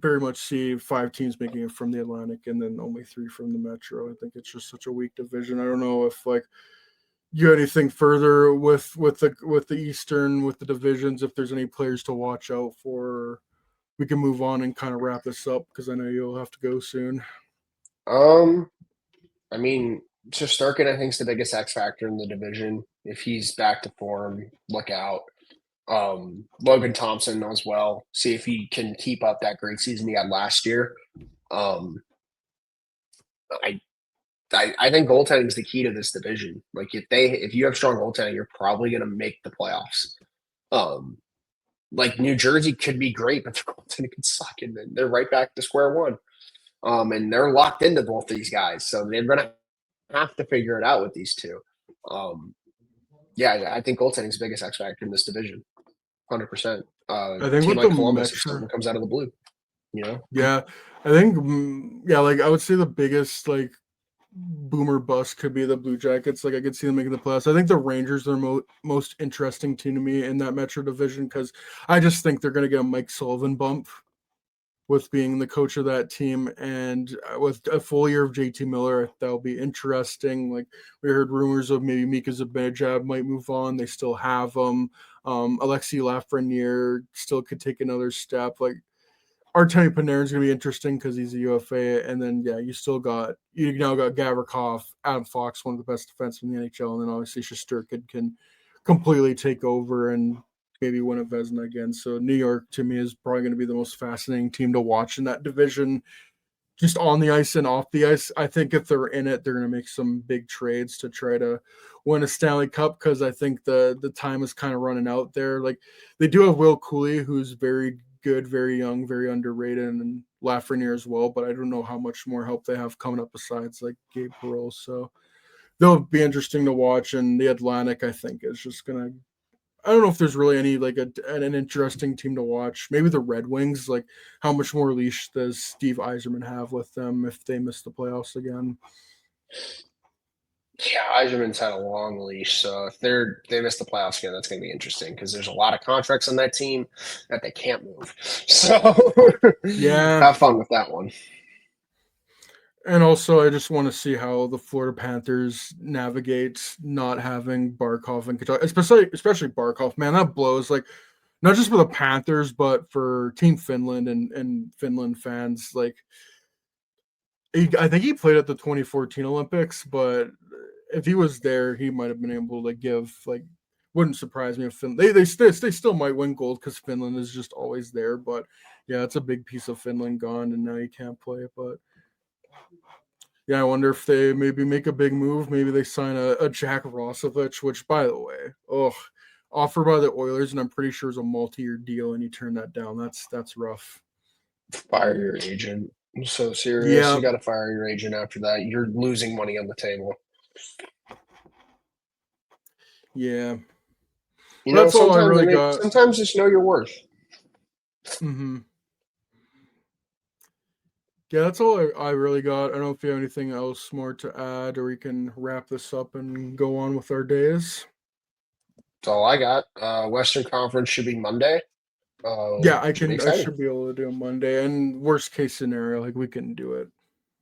S1: very much see 5 teams making it from the Atlantic and then only 3 from the Metro. I think it's just such a weak division. I don't know if like you anything further with the Eastern with the divisions, if there's any players to watch out for. We can move on and kind of wrap this up because I know you'll have to go soon.
S2: I mean, Shesterkin, I think, is the biggest X factor in the division. If he's back to form, look out. Logan Thompson as well. See if he can keep up that great season he had last year. Um, I think goaltending is the key to this division. Like if you have strong goaltending, you're probably going to make the playoffs. Like New Jersey could be great, but their goaltending could suck, and then they're right back to square one. And they're locked into both these guys, so they're going to have to figure it out with these two. Yeah, I think goaltending is the biggest X factor in this division, 100%.
S1: I think
S2: Team
S1: with the
S2: like Columbus, if
S1: Metro,
S2: someone comes out of the blue,
S1: yeah, I think like I would say the biggest like boomer bust could be the Blue Jackets. Like I could see them making the playoffs. I think the Rangers are most interesting team to me in that Metro division because I just think they're going to get a Mike Sullivan bump with being the coach of that team, and with a full year of JT Miller, that'll be interesting. Like we heard rumors of maybe Mika Zibanejad might move on. They still have him. Alexei Lafreniere still could take another step. Like Artemi Panarin's going to be interesting because he's a UFA, and then yeah, you now got Gavrikov, Adam Fox, one of the best defensemen in the NHL, and then obviously Shesterkin can completely take over and maybe win a Vezina again. So New York to me is probably going to be the most fascinating team to watch in that division, just on the ice and off the ice. I think if they're in it, they're going to make some big trades to try to win a Stanley Cup because I think the time is kind of running out there. Like they do have Will Cooley, who's very good, very young, very underrated, and Lafreniere as well. But I don't know how much more help they have coming up besides like Gabe Perreault. So they'll be interesting to watch. And the Atlantic, I think, is just gonna. I don't know if there's really any like an interesting team to watch. Maybe the Red Wings. Like, how much more leash does Steve Yzerman have with them if they miss the playoffs again?
S2: Yeah, Yzerman's had a long leash, so if they miss the playoffs again, that's going to be interesting because there's a lot of contracts on that team that they can't move. So
S1: Yeah,
S2: have fun with that one.
S1: and also I just want to see how the Florida Panthers navigate not having Barkov and Kachuk, especially Barkov. Man, that blows. Like, not just for the Panthers, but for Team Finland and Finland fans. Like, I think he played at the 2014 Olympics, but if he was there, he might have been able to give like. Wouldn't surprise me if they still might win gold because Finland is just always there. But yeah, it's a big piece of Finland gone, and now you can't play it. But yeah, I wonder if they maybe make a big move. Maybe they sign a Jack Rosovich, which, by the way, offered by the Oilers, and I'm pretty sure is a multi-year deal, and he turned that down. That's rough.
S2: Fire your agent. I'm so serious.
S1: Yeah,
S2: You got to fire your agent after that. You're losing money on the table.
S1: yeah. That's all I
S2: Sometimes
S1: really got.
S2: sometimes just know your worth.
S1: Mm-hmm. Yeah, that's all I really got. I don't know if you have anything else more to add, or we can wrap this up and go on with our days.
S2: That's all I got. Western Conference should be Monday.
S1: Yeah,
S2: Should be
S1: I
S2: exciting.
S1: should be able to do Monday. And worst case scenario, like we can do it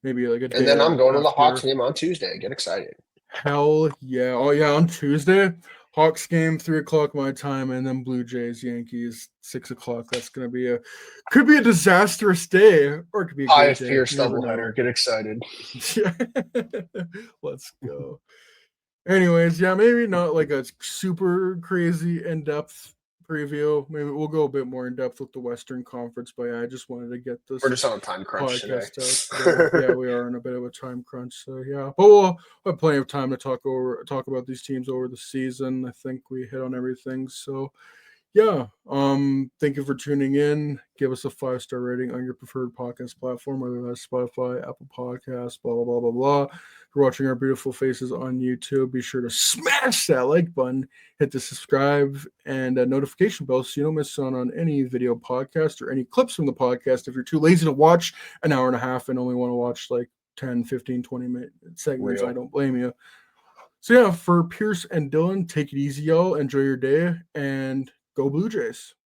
S1: maybe like a
S2: And then
S1: day
S2: I'm going to the Hawks
S1: after.
S2: game on Tuesday. Get excited.
S1: Hell yeah. Oh yeah, on Tuesday. Hawks game 3 o'clock my time, and then Blue Jays Yankees 6 o'clock. That's gonna be a could be a disastrous day, or it could be a
S2: High
S1: great day.
S2: fierce
S1: You never know.
S2: doubleheader. Get excited.
S1: Yeah. Let's go. Anyways, yeah, maybe not like a super crazy in-depth preview. Maybe we'll go a bit more in depth with the Western Conference, but yeah, I just wanted to get
S2: We're
S1: this
S2: just on a time crunch today.
S1: podcast out today. Yeah, we are in a bit of a time crunch, so yeah. But we'll have plenty of time to talk about these teams over the season. I think we hit on everything. So yeah, thank you for tuning in. Give us a 5-star rating on your preferred podcast platform, whether that's Spotify, Apple Podcasts, blah blah blah blah blah. If you're watching our beautiful faces on YouTube, be sure to smash that like button, hit the subscribe and notification bell so you don't miss out on any video podcast or any clips from the podcast. If you're too lazy to watch an hour and a half and only want to watch like 10, 15, 20-minute segments, I
S2: Real.
S1: don't blame you. So yeah, for Pierce and Dylan, take it easy, y'all. Enjoy your day and go Blue Jays.